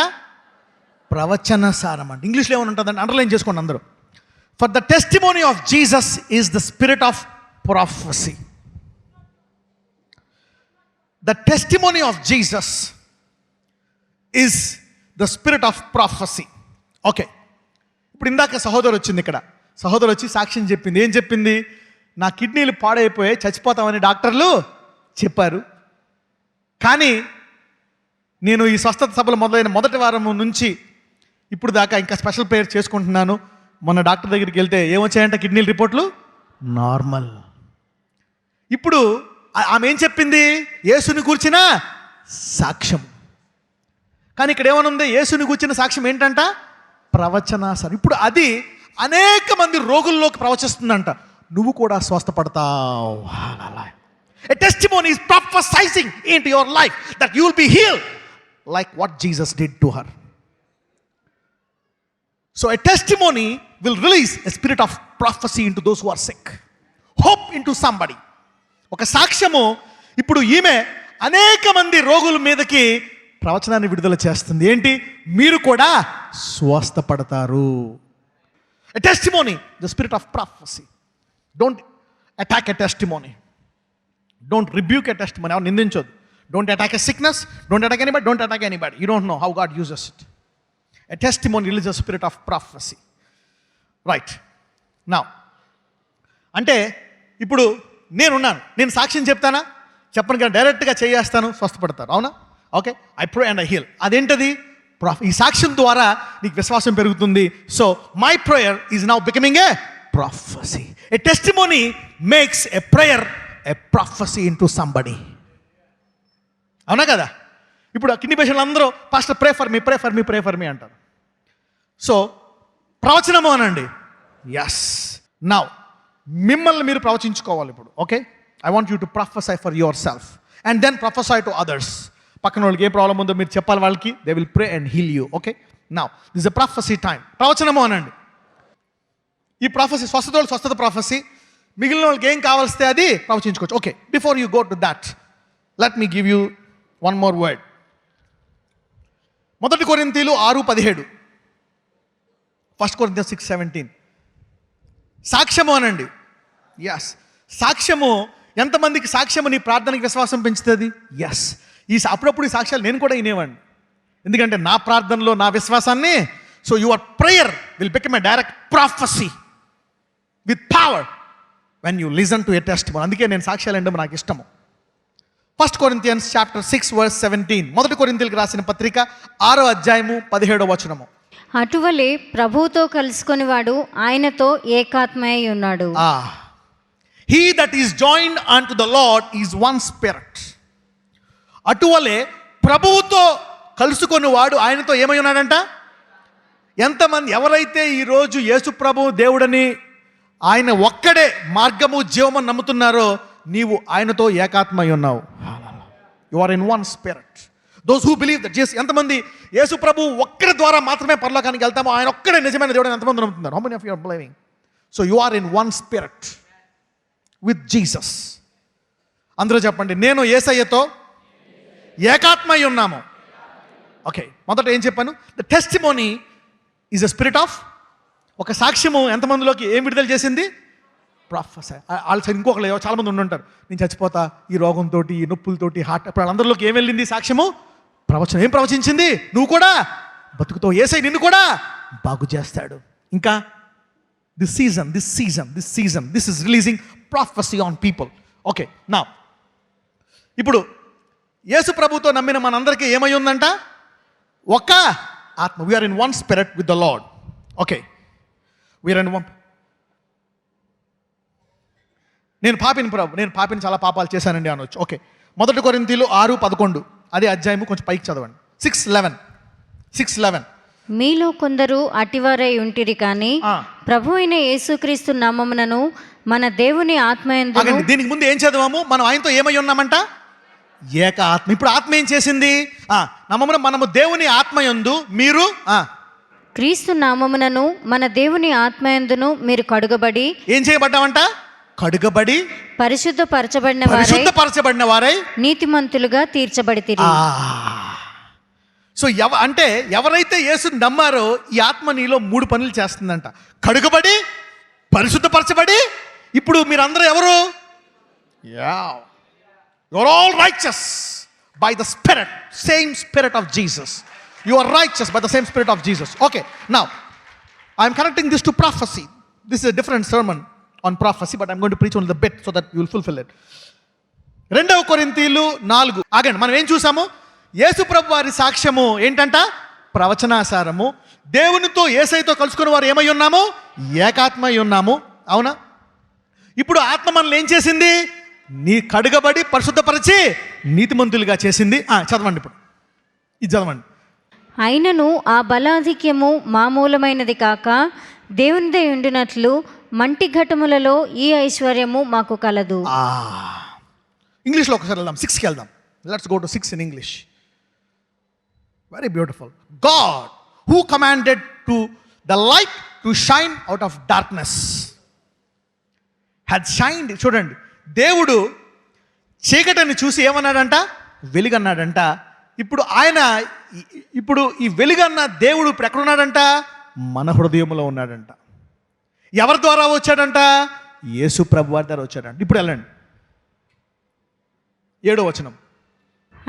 ప్రవచన సారం అంట. ఇంగ్లీష్లో ఏమైనా ఉంటుందండి? అండర్లైన్ చేసుకోండి అందరూ. For the testimony of Jesus is the spirit of prophecy. The testimony of Jesus is the spirit of prophecy. Okay, ఇప్పుడు ఇందాక సహోదరు వచ్చింది. ఇక్కడ సహోదరు వచ్చి సాక్ష్యం చెప్పింది. ఏం చెప్పింది? నా కిడ్నీలు పాడైపోయాయి, చచ్చిపోతామని డాక్టర్లు చెప్పారు. కానీ నేను ఈ స్వస్థత సభలు మొదలైన మొదటి వారం నుంచి ఇప్పుడు దాకా ఇంకా స్పెషల్ ప్రేయర్ చేసుకుంటున్నాను. మొన్న డాక్టర్ దగ్గరికి వెళ్తే ఏమొచ్చాయంట? కిడ్నీల రిపోర్ట్లు నార్మల్. ఇప్పుడు ఆమె ఏం చెప్పింది? యేసుని కూర్చిన సాక్ష్యం. కానీ ఇక్కడ ఏమనుంది? యేసుని కూర్చిన సాక్ష్యం ఏంటంట? ప్రవచనాసరం. ఇప్పుడు అది అనేక మంది రోగుల్లోకి ప్రవచిస్తుందంట. నువ్వు కూడా స్వస్థపడతావు. A testimony is prophesizing into your life that you will be healed like what Jesus did to her. So a testimony will release a spirit of prophecy into those who are sick. Hope into somebody. ఒక సాక్ష్యము ఇప్పుడు ఈమె అనేక మంది రోగుల మీదకి ప్రవచనాన్ని విడుదల చేస్తుంది. ఏంటి? మీరు కూడా స్వస్థపడతారు. A testimony, the spirit of prophecy. Don't attack a testimony. Don't rebuke a testimony. ఎవరు నిందించొద్దు. Don't attack a sickness. Don't attack anybody. Don't attack anybody. You don't know how God uses it. A testimony is a spirit of prophecy. Right. Now, అంటే ఇప్పుడు నేను సాక్ష్యం చెప్తానా? చెప్పను కదా, డైరెక్ట్గా చేయేస్తాను, స్వస్థపడతారు. అవునా? Okay, I pray and I heal. అదేంటది? ఈ సాక్ష్యం ద్వారా నీకు విశ్వాసం పెరుగుతుంది. So my prayer is now becoming a prophecy. A testimony makes a prayer a prophecy into somebody. అవునా కదా? ఇప్పుడు కిడ్నీ పేషెంట్లు అందరూ pastor pray for me, pray for me, pray for me అంటారు. సో ప్రవచనము అనండి. ఎస్. నౌ మిమ్మల్ని మీరు ప్రవచించుకోవాలి ఇప్పుడు. Okay, I want you to prophesy for yourself and then prophesy to others. పక్కన వాళ్ళకి ఏ ప్రాబ్లం ఉందో మీరు చెప్పాలి వాళ్ళకి. They will pray and heal you. Okay, now this a prophecy time. ప్రవచనము అనండి. ఈ ప్రొఫెసీ స్వస్థత ప్రొఫెసీ. మిగిలిన వాళ్ళకి ఏం కావాల్స్తే అది ప్రవచించుకోవచ్చు. Okay, before you go to that, let me give you one more word. 1 కొరింథీలు 6:17, 1 Corinthians 6:17. సాక్ష్యము అనండి. ఎస్. సాక్ష్యము ఎంతమందికి? సాక్ష్యము నీ ప్రార్థనకి విశ్వాసం పెంచుతుంది. ఎస్. అప్పుడప్పుడు ఈ సాక్ష్యాలు నేను కూడా వినేవాడిని. ఎందుకంటే నా ప్రార్థనలో నా విశ్వాసాన్ని. So your prayer will become a direct prophecy with power when you listen to a testimony. అందుకే నేను సాక్ష్యాలు వినడం నాకు ఇష్టము. 1 Corinthians chapter 6 verse 17. 1 కొరింథీయులకు రాసిన పత్రిక 6:17. అటువలే ప్రభువుతో కలుసుకొని వాడు ఆయనతో ఏకాత్మై ఉన్నాడు. He that is joined unto the Lord is one spirit. అటువలే ప్రభువుతో కలుసుకొని వాడు ఆయనతో ఏమై ఉన్నాడంట? ఎంతమంది ఎవరైతే ఈరోజు యేసు ప్రభువు దేవుడని, ఆయన ఒక్కడే మార్గము జీవము నమ్ముతున్నారో, నీవు ఆయనతో ఏకాత్మై ఉన్నావు. You are in one spirit. Those who believe that Jesus. ఎంతమంది యేసు ప్రభు ఒక్కరి ద్వారా మాత్రమే పరలోకానికి వెళ్తామో, ఆయన ఒక్కడే నిజమైన దేవుడు అని ఎంతమంది నమ్ముతున్నారు? How many of you are believing? So you are in one spirit with Jesus. అందరూ చెప్పండి, నేను యేసయ్యతో ఏకాత్మై ఉన్నాము. ఓకే, మొదట ఏం చెప్పాను? The testimony is a spirit of. ఒక సాక్ష్యము ఎంతమందిలోకి ఏం విడుదల చేసింది? ప్రొఫెసర్. వాళ్ళు ఇంకొకరు చాలా మంది ఉండుంటారు, నేను చచ్చిపోతా ఈ రోగంతో, ఈ నొప్పులతోటి, హార్ట్. ఇప్పుడు వాళ్ళందరిలోకి ఏం వెళ్ళింది? సాక్ష్యము, ప్రవచనం. ఏం ప్రవచించింది? నువ్వు కూడా బతుకుతో, యేసయ్య నిన్ను కూడా బాగు చేస్తాడు. ఇంకా this season is releasing ప్రొఫెసీ on people. Okay, నా ఇప్పుడు యేసు ప్రభుతో నమ్మిన మనందరికీ ఏమై ఉందంట? ఒక ఆత్మ. We're in one spirit with the Lord. Okay, we're in one. నేను పాపిని చాలా పాపాలు చేశానండి అనొచ్చు. ఓకే, 1 కొరింథీయులు 6:11. అదే అధ్యాయము, కొంచెం పైకి చదవండి. 6:11. మీలో కొందరు అటివారై ఉంటిరి కానీ ప్రభు అయిన యేసుక్రీస్తు నామమునను మన దేవుని ఆత్మయందు. దీనికి ముందు ఏం చదవాము? మనం ఆయనతో ఏమై ఉన్నామంట? ఏక ఆత్మ. ఇప్పుడు ఆత్మ ఏం చేసింది? నమ్మమున మనము దేవుని ఆత్మయందు, మీరు క్రీస్తు నామమునను మన దేవుని ఆత్మయందును మీరు కడుగబడి. ఏం చేయబడ్డామంట? కడుగబడి పరిశుద్ధపరచబడిన వారై నీతిమంతులుగా తీర్చబడితిరి. సో అంటే ఎవరైతే యేసుని నమ్మారో, ఈ ఆత్మ నీలో 3 పనులు చేస్తుందంట. కడుగబడి, పరిశుద్ధపరచబడి, ఇప్పుడు మీరందరూ ఎవరు? You are all righteous by the spirit, same spirit of Jesus. You are righteous by the same spirit of Jesus. Okay, now I am connecting this to prophecy. This is a different sermon on prophecy, but I am going to preach only the bit so that you will fulfill it. 2 కొరింథీయులు 4. ఆగండి, మనం ఏం చూసాము? యేసు ప్రభు వారి సాక్ష్యము ఏంటంట? ప్రవచనాసారము. దేవునితో, యేసయ్యతో కలుసుకున్న వారు ఏమై ఉన్నాము? ఏకాత్మై ఉన్నాము. అవునా? ఇప్పుడు ఆత్మ మనల్ని ఏం చేసింది? నీ కడుగబడి పరిశుద్ధపరిచి నీతిమంతులుగా చేసింది. చదవండి ఇప్పుడు, ఇది చదవండి. అయినను ఆ బలాధిక్యము మామూలమైనది కాక దేవునిదే ఉండినట్లు మంటి ఘటములలో ఈ ఐశ్వర్యము మాకు కలదు. ఇంగ్లీష్లో ఒకసారి వెళ్దాం, 6కి వెళ్దాం. Let's go to 6 in English. Very beautiful. God who commanded to the light to shine out of darkness had shined. చూడండి, దేవుడు చీకటిని చూసి ఏమన్నాడంట? వెలుగన్నాడంట. ఇప్పుడు ఈ వెలుగన్న దేవుడు ఇప్పుడు ఎక్కడున్నాడంట? మన హృదయంలో ఉన్నాడంట. ఎవరి ద్వారా వచ్చాడంట? యేసు ప్రభు వారి ద్వారా వచ్చాడంట. ఇప్పుడు వెళ్ళండి 7వ వచనం.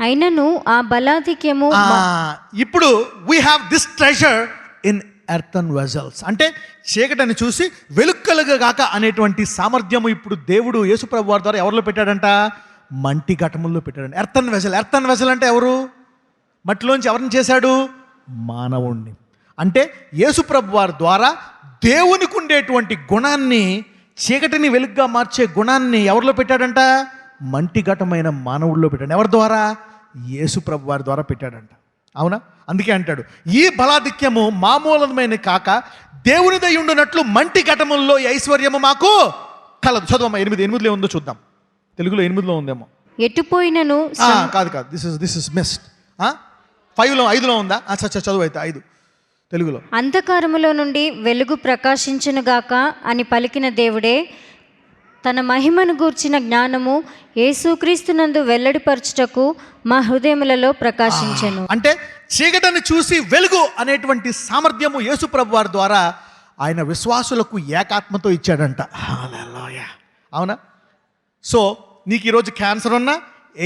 అయినను ఆ బలాధిక్యము ఇప్పుడు we have this treasure in earthen vessels. అంటే చీకటిని చూసి వెలుక్కలుగాక అనేటువంటి సామర్థ్యము ఇప్పుడు దేవుడు యేసు ప్రభు వారి ద్వారా ఎవరిలో పెట్టాడంట? మంటి ఘటముల్లో పెట్టాడంట. ఎర్తన్ వెజల్ అంటే ఎవరు? మట్టిలోంచి ఎవరిని చేశాడు? మానవుణ్ణి. అంటే యేసు ప్రభు వారి ద్వారా దేవునికి ఉండేటువంటి గుణాన్ని, చీకటిని వెలుగ్గా మార్చే గుణాన్ని ఎవరిలో పెట్టాడంట? మంటి ఘటమైన మానవుల్లో పెట్టాడు. ఎవరి ద్వారా? యేసు ప్రభు వారి ద్వారా పెట్టాడంట. అవునా? అందుకే అంటాడు, ఈ బలాధిక్యము మామూలమైన కాక దేవునిదై ఉండునట్లు మంటి ఘటముల్లో ఈ ఐశ్వర్యము మాకు కలదు. చదవమ్మా, 8లో ఉందో చూద్దాం. తెలుగులో 8లో ఉందేమో. ఎటుపోయినను కాదు, దిస్ ఇస్ మిస్డ్. 5లో ఉందా? చదువు అయితే 5 తెలుగులో. అంధకారములో నుండి వెలుగు ప్రకాశించునుగాక అని పలికిన దేవుడే తన మహిమను గూర్చిన జ్ఞానము యేసుక్రీస్తునందు వెల్లడిపరచుటకు మా హృదయములలో ప్రకాశించెను. అంటే చీకటిని చూసి వెలుగు అనేటువంటి సామర్థ్యము యేసు ప్రభు వారి ద్వారా ఆయన విశ్వాసులకు ఏకాత్మతో ఇచ్చాడంట. హల్లెలూయా. అవునా? సో నీకు ఈరోజు క్యాన్సర్ ఉన్నా,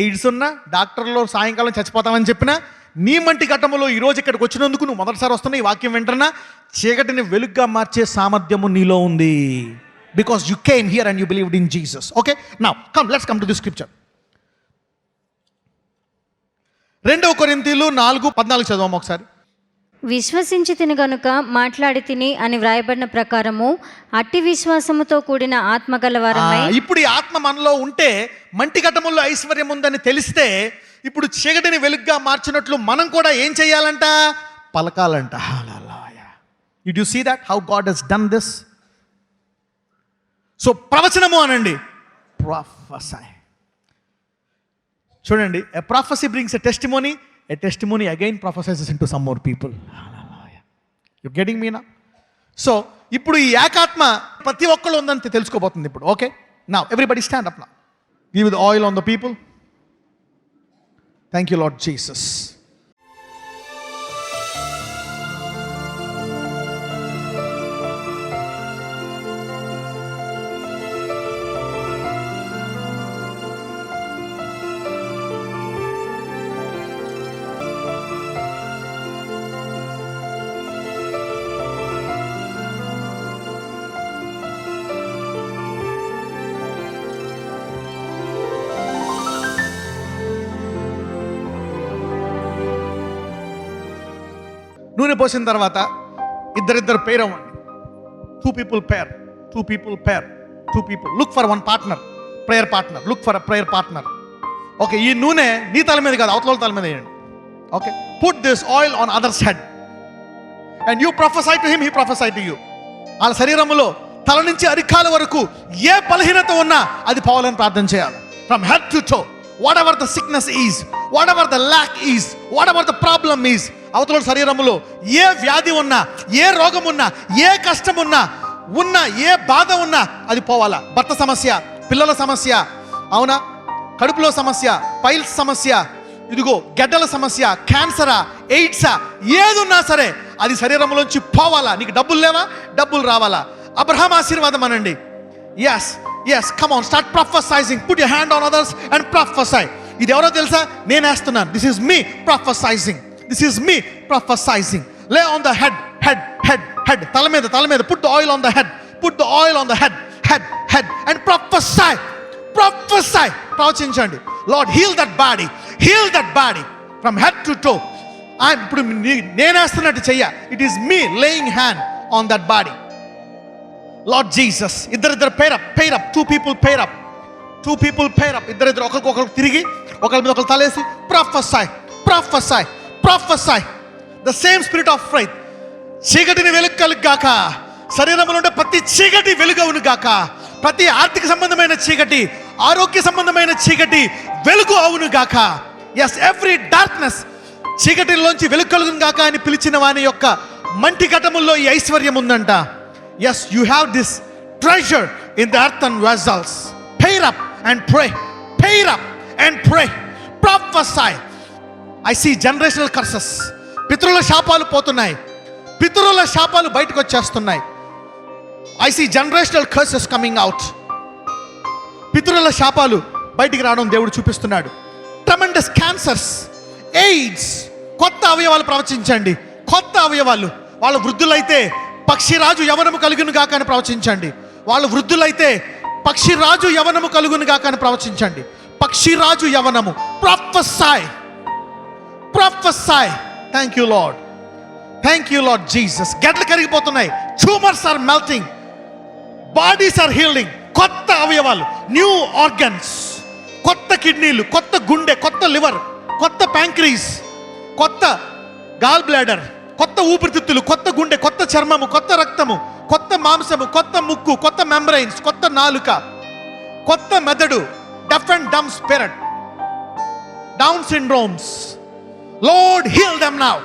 ఎయిడ్స్ ఉన్నా, డాక్టర్లో సాయంకాలం చచ్చిపోతామని చెప్పినా, నీ మంటి ఘట్టములో ఈరోజు ఇక్కడికి వచ్చినందుకు నువ్వు మొదటిసారి వస్తున్నా, ఈ వాక్యం వింటున్నా, చీకటిని వెలుగ్గా మార్చే సామర్థ్యము నీలో ఉంది. Because you came here and you believed in Jesus. Okay? Now, let's come to the scripture. 2 కొరింథీయులు 4:14 చదవము ఒకసారి. విశ్వసించి తిని గనుక మాట్లాడి తిని అని వ్రాయబడిన ప్రకారము అట్టి విశ్వాసముతో కూడిన ఆత్మ గలవారమై. ఇప్పుడు ఈ ఆత్మ మనలో ఉంటే, మంటి ఘట్టముల్లో ఐశ్వర్యం ఉందని తెలిస్తే, ఇప్పుడు చీకటిని వెలుగ్గా మార్చినట్లు మనం కూడా ఏం చేయాలంట? పలకాలంట. Hallelujah. Did you see that? How God has done this? So ప్రవచనము అనండి, ప్రొఫెసీ. చూడండి, a prophecy brings a testimony again prophesies into some more people. You getting me నా? సో ఇప్పుడు ఈ ఏకాత్మ ప్రతి ఒక్కళ్ళు ఉందని తెలుసుకోబోతుంది ఇప్పుడు. Okay, now everybody stand up now. Give the oil on the people. Thank you lord Jesus. నూనె పోసిన తర్వాత ఇద్దరిద్దరు పేర్ అవ్వండి. 2 people pair. Look for 1 partner, prayer partner. Look for a prayer partner. Okay, ఈ నూనె నీ తల మీద కాదు, అవతల తల మీద వేయండి. Okay, put this oil on others head and you prophesy to him, he prophesy to you. వాళ్ళ శరీరంలో తల నుంచి అరికాల వరకు ఏ బలహీనత ఉన్నా అది పోవాలని ప్రార్థన చేయాలి. From head to toe, whatever the sickness is, whatever the lack is, whatever the problem is, అవతల శరీరంలో ఏ వ్యాధి ఉన్నా, ఏ రోగం ఉన్నా, ఏ కష్టం ఉన్నా, ఏ బాధ ఉన్నా అది పోవాలా. భర్త సమస్య, పిల్లల సమస్య, అవునా, కడుపులో సమస్య, పైల్స్ సమస్య, ఇదిగో గడ్డల సమస్య, క్యాన్సరా, ఎయిడ్సా, ఏదున్నా సరే అది శరీరంలోంచి పోవాలా. నీకు డబ్బులు లేవా? డబ్బులు రావాలా. అబ్రహాం ఆశీర్వాదం అనండి. Yes, come on, start prophesying. Put your hand on others and prophesy. ఇది ఎవరో తెలుసా? నేను వేస్తున్నాను. This is me prophesizing. Lay on the head. తల మీద. Put the oil on the head. And prophesy. ప్రవచించండి. Lord, heal that body from head to toe. ఇప్పుడు నేను వేస్తున్నట్టు చెయ్య. It is me laying hand on that body. Lord Jesus, ఇద్దరు pair up. 2 people pair up. 2 people pair up. ఇద్దరు ఒకరికొకరు తిరిగి ఒకరి మీద ఒకరు తలేసి prophesy, prophesy, prophesy. The same spirit of faith. చీకటిని వెలుగు కలుగాక, శరీరంలో ఉండే ప్రతి చీకటి వెలుగవును గాక, ప్రతి ఆర్థిక సంబంధమైన చీకటి, ఆరోగ్య సంబంధమైన చీకటి వెలుగు అవును గాక. ఎస్, ఎవ్రీ డార్క్నెస్, చీకటిలోంచి వెలుగు కలుగును గాక అని పిలిచిన వాని యొక్క మంటి ఘటముల్లో ఈ ఐశ్వర్యం ఉందంట. Yes, you have this treasure in the earthen vessels. Pair up and pray, pair up and pray, prophesy. I see generational curses. పితరుల శాపాలు పోతున్నాయి, పితరుల శాపాలు బయటకు వచ్చేస్తున్నాయి. I see generational curses coming out. పితరుల శాపాలు బయటికి రావడం దేవుడు చూపిస్తున్నాడు. Tremendous cancers, AIDS, కొత్త అవయవాలు ప్రవచించండి. కొత్త అవయవాలు. వాళ్ళ వృద్ధులైతే పక్షిరాజు యవనము కలుగును గాక అని ప్రవచించండి. వాళ్ళ వృద్ధులైతే పక్షిరాజు యవనము కలుగును గాక అని ప్రవచించండి. పక్షిరాజు యవనము. Prophesy, prophesy. Thank you Lord, thank you Lord Jesus. గడ్డలు కరిగిపోతున్నాయి, tumours are melting, bodies are healing. కొత్త అవయవాలు, న్యూ ఆర్గన్స్, కొత్త కిడ్నీలు, కొత్త గుండె, కొత్త లివర్, కొత్త ప్యాంక్రీస్, కొత్త గాల్ బ్లాడర్, కొత్త ఊపిరితిత్తులు, కొత్త గుండె, కొత్త చర్మము, కొత్త రక్తము, కొత్త మాంసము, కొత్త ముక్కు, కొత్త మెంబ్రైన్స్, కొత్త నాలుక, కొత్త మెదడు, deaf and dumb spirit, Down syndromes. Lord heal them now.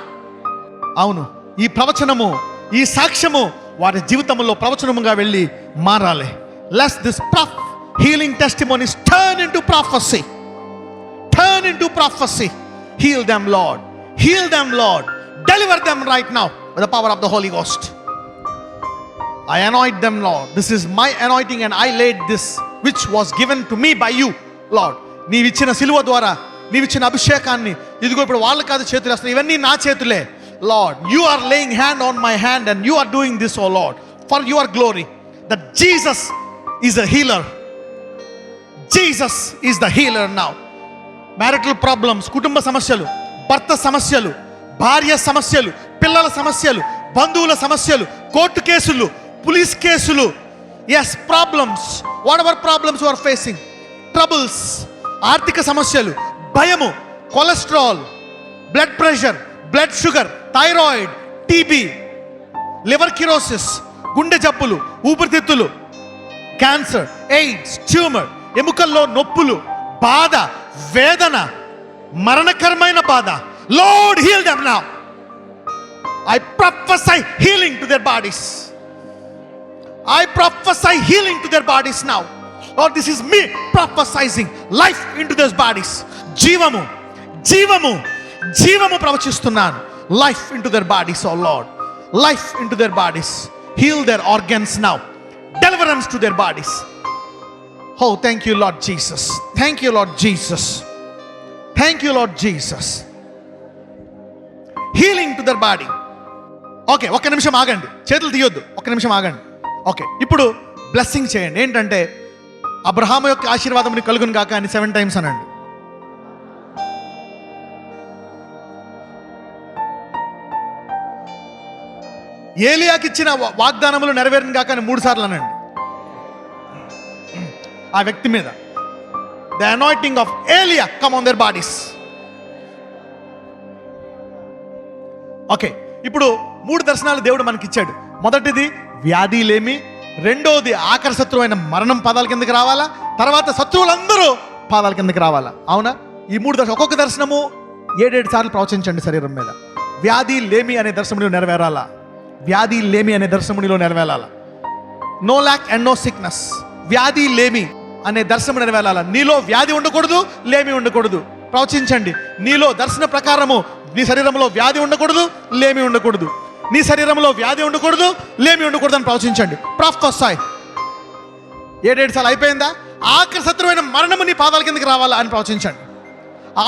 అవును, ఈ ప్రవచనము, ఈ సాక్ష్యము వారి జీవితంలో ప్రవచనముగా వెళ్ళి మారాలి. Let's this healing testimonies turn into prophecy, turn into prophecy. Heal them Lord, heal them Lord, deliver them right now with the power of the Holy Ghost. I anoint them Lord. This is my anointing and I laid this which was given to me by you Lord. నీవిచ్చిన సిలువ ద్వారా, నీవిచ్చిన అభిషేకాన్ని ఇదిగో ఇప్పుడు వాళ్ళు కాదు చేతులు వేస్తారు, ఇవన్నీ నా చేతులే. Lord, you are laying hand on my hand and you are doing this, oh Lord, for your glory. That Jesus is a healer. Jesus is the healer now. Marital problems, కుటుంబ సమస్యలు, భర్త సమస్యలు, భార్య సమస్యలు, పిల్లల సమస్యలు, బంధువుల సమస్యలు, కోర్టు కేసులు, పోలీస్ కేసులు. yes, problems, whatever problems you are facing, troubles, ఆర్థిక సమస్యలు, భయము, cholesterol, blood pressure, blood sugar, thyroid, TB, liver cirrhosis, గుండె జబ్బులు, ఊపిరితిత్తులు, క్యాన్సర్, ఎయిడ్స్, ట్యూమర్, ఎముకల్లో నొప్పులు, బాధ, వేదన, మరణకరమైన బాధ. Lord, heal them now. I prophesy healing to their bodies. I prophesy healing to their bodies now. Lord, this is me prophesizing life into those bodies. జీవము, జీవము, జీవము ప్రవచిస్తున్నాను. Life into their bodies, oh Lord. Life into their bodies. Heal their organs now. Deliverance to their bodies. Oh, thank you Lord Jesus. Thank you Lord Jesus. Thank you Lord Jesus. Healing to their body. Okay, ఒక్క నిమిషం ఆగండి, చేతులు తీయొద్దు, ఒక్క నిమిషం ఆగండి. Okay, ఇప్పుడు blessing చేయండి. ఏంటంటే అబ్రహాము యొక్క ఆశీర్వాదం కలుగును గాక అని 7 times అనండి. ఏలియాకి ఇచ్చిన వాగ్దానములు నెరవేరును గాక అని 3 సార్లు అనండి. ఆ వ్యక్తి మీద ద అనాయింటింగ్ ఆఫ్ ఏలియా come on their bodies. Okay, ఇప్పుడు 3 దర్శనాలు దేవుడు మనకి ఇచ్చాడు. మొదటిది వ్యాధి లేమి, రెండోది ఆఖరి శత్రువు అయిన మరణం పాదాల కిందకి రావాలా, తర్వాత శత్రువులందరూ పాదాల కిందకి రావాలా. అవునా? ఈ 3 దర్శనం, ఒక్కొక్క దర్శనము 7 సార్లు ప్రవచించండి శరీరం మీద. వ్యాధి లేమి అనే దర్శనములో నెరవేరాలా, వ్యాధి లేమి అనే దర్శనమునిలో నెరవేరాలా. No lack and no sickness. వ్యాధి లేమి అనే దర్శనము నెరవేరాలా. నీలో వ్యాధి ఉండకూడదు, లేమి ఉండకూడదు. ప్రవచించండి, నీలో దర్శన ప్రకారము నీ శరీరంలో వ్యాధి ఉండకూడదు, లేమి ఉండకూడదు. నీ శరీరంలో వ్యాధి ఉండకూడదు, లేమి ఉండకూడదు అని ప్రవచించండి. ప్రొఫెసర్ 7 సార్లు అయిపోయిందా? ఆఖరి శత్రువైన మరణము నీ పాదాల కిందకి రావాలా అని ప్రవచించండి.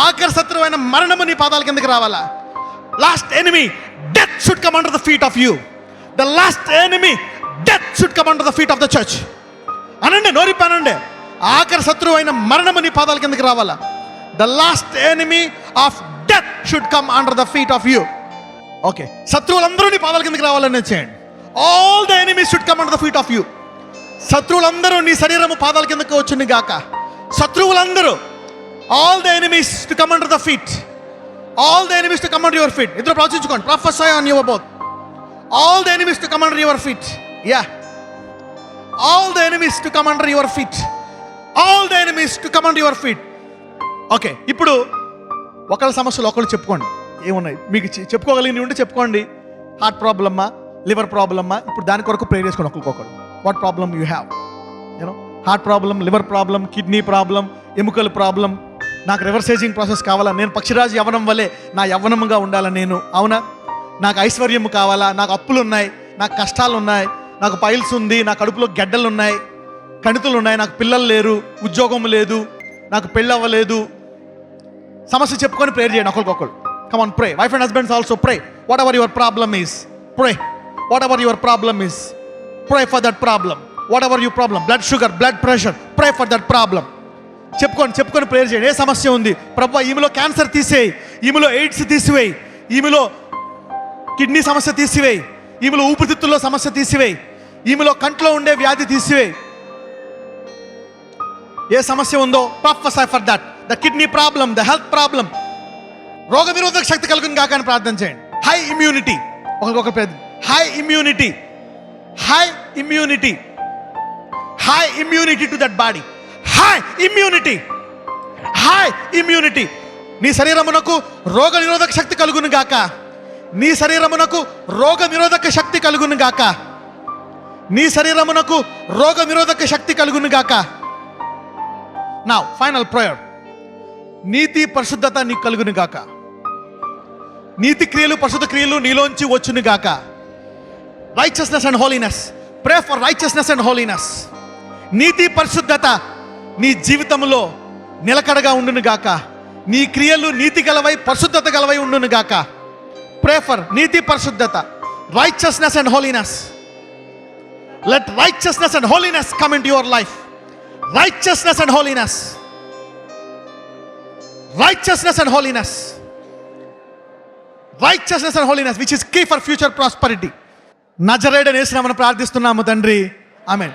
ఆఖరి శత్రువైన మరణము నీ పాదాల కిందకి రావాలా. Last enemy death should come under the feet of you. The last enemy death should come under the feet of the church. అనండి, నోరిపానండి. ఆఖరి శత్రువు అయిన మరణము నీ పాదాల కిందకి రావాలా. The last enemy of death should come under the feet of you. Okay, శత్రువులందరూ నీ పాదాల కిందకి రావాలని చేయండి. All the enemies should come under the feet of you. శత్రువులందరూ నీ శరీరము పాదాల కిందకి వచ్చును గాక. శత్రువులందరూ, all the enemies to come under the feet, all the enemies to come under your feet. ఇద్దరు ప్రవచించుకోండి. Prophesy on your both, all the enemies to come under your feet. Yeah, all the enemies to come under your feet, all the enemies to come under your feet. Okay, ఇప్పుడు ఒకళ్ళ సమస్యలు ఒకళ్ళు చెప్పుకోండి. ఏమున్నాయి మీకు చెప్పుకోగలిగినవి ఉంటే చెప్పుకోండి. హార్ట్ ప్రాబ్లమ్మా, లివర్ ప్రాబ్లమ్మా, ఇప్పుడు దాని కొరకు ప్రేర్ చేసుకోండి ఒకరికొకరు. What problem you have? You know, heart problem, liver problem, kidney problem, ఎముకల ప్రాబ్లం. నాకు రివర్సైజింగ్ ప్రాసెస్ కావాలా, నేను పక్షిరాజు యవ్వనం వల్లే నా యవ్వనంగా ఉండాలా నేను, అవునా? నాకు ఐశ్వర్యం కావాలా, నాకు అప్పులు ఉన్నాయి, నాకు కష్టాలు ఉన్నాయి, నాకు పైల్స్ ఉంది, నా కడుపులో గెడ్డలు ఉన్నాయి, కణితులు ఉన్నాయి, నాకు పిల్లలు లేరు, ఉద్యోగం లేదు, నాకు పెళ్ళి అవ్వలేదు. సమస్య చెప్పుకొని ప్రేయర్ చేయండి ఒకరికొకరు. Come on, pray. Wife and husbands also pray. What ever your problem is, pray. What ever your problem is, pray for that problem. What ever you problem, blood sugar, blood pressure, pray for that problem. చెప్పుకొని prayer చేయండి. ఏ సమస్య ఉంది ప్రభువా, ఈమెలో cancer తీసేయి, ఈమెలో AIDS తీసివేయి, ఈమెలో kidney సమస్య తీసివేయి, ఈమెలో ఊపిరితిత్తుల్లో సమస్య తీసివేయి, ఈమెలో కంట్లో ఉండే వ్యాధి తీసివేయి. ఏ సమస్య ఉందో prophesy for that. The kidney problem, the health problem, రోగ నిరోధక శక్తి కలుగును కాక అని ప్రార్థన చేయండి. హై ఇమ్యూనిటీ, ఒకరికొక high immunity, high immunity, high immunity to that body, high immunity, high immunity. నీ శరీరమునకు రోగ నిరోధక శక్తి కలుగును గాక, నీ శరీరమునకు రోగ నిరోధక శక్తి కలుగును గాక, నీ శరీరమునకు రోగ నిరోధక శక్తి కలుగును గాక. Now final prayer. నీతి పరిశుద్ధత నీకు కలుగును గాక, నీతి క్రియలు పరిశుద్ధ క్రియలు నీలోంచి వచ్చును గాక. Righteousness and holiness, pray for righteousness and holiness. నీతి పరిశుద్ధత నీ జీవితంలో నిలకడగా ఉండును గాక, నీ క్రియలు నీతి గలవై పరిశుద్ధత గలవై ఉండును గాక. ప్రే ఫర్ నీతి పరిశుద్ధత, righteousness and holiness. Let righteousness and holiness come into your life. Righteousness and holiness, righteousness and holiness, righteousness and holiness, which is key for future prosperity. నజరేయుడైన యేసు నామమున ప్రార్థిస్తున్నాము తండ్రి, ఆమేన్.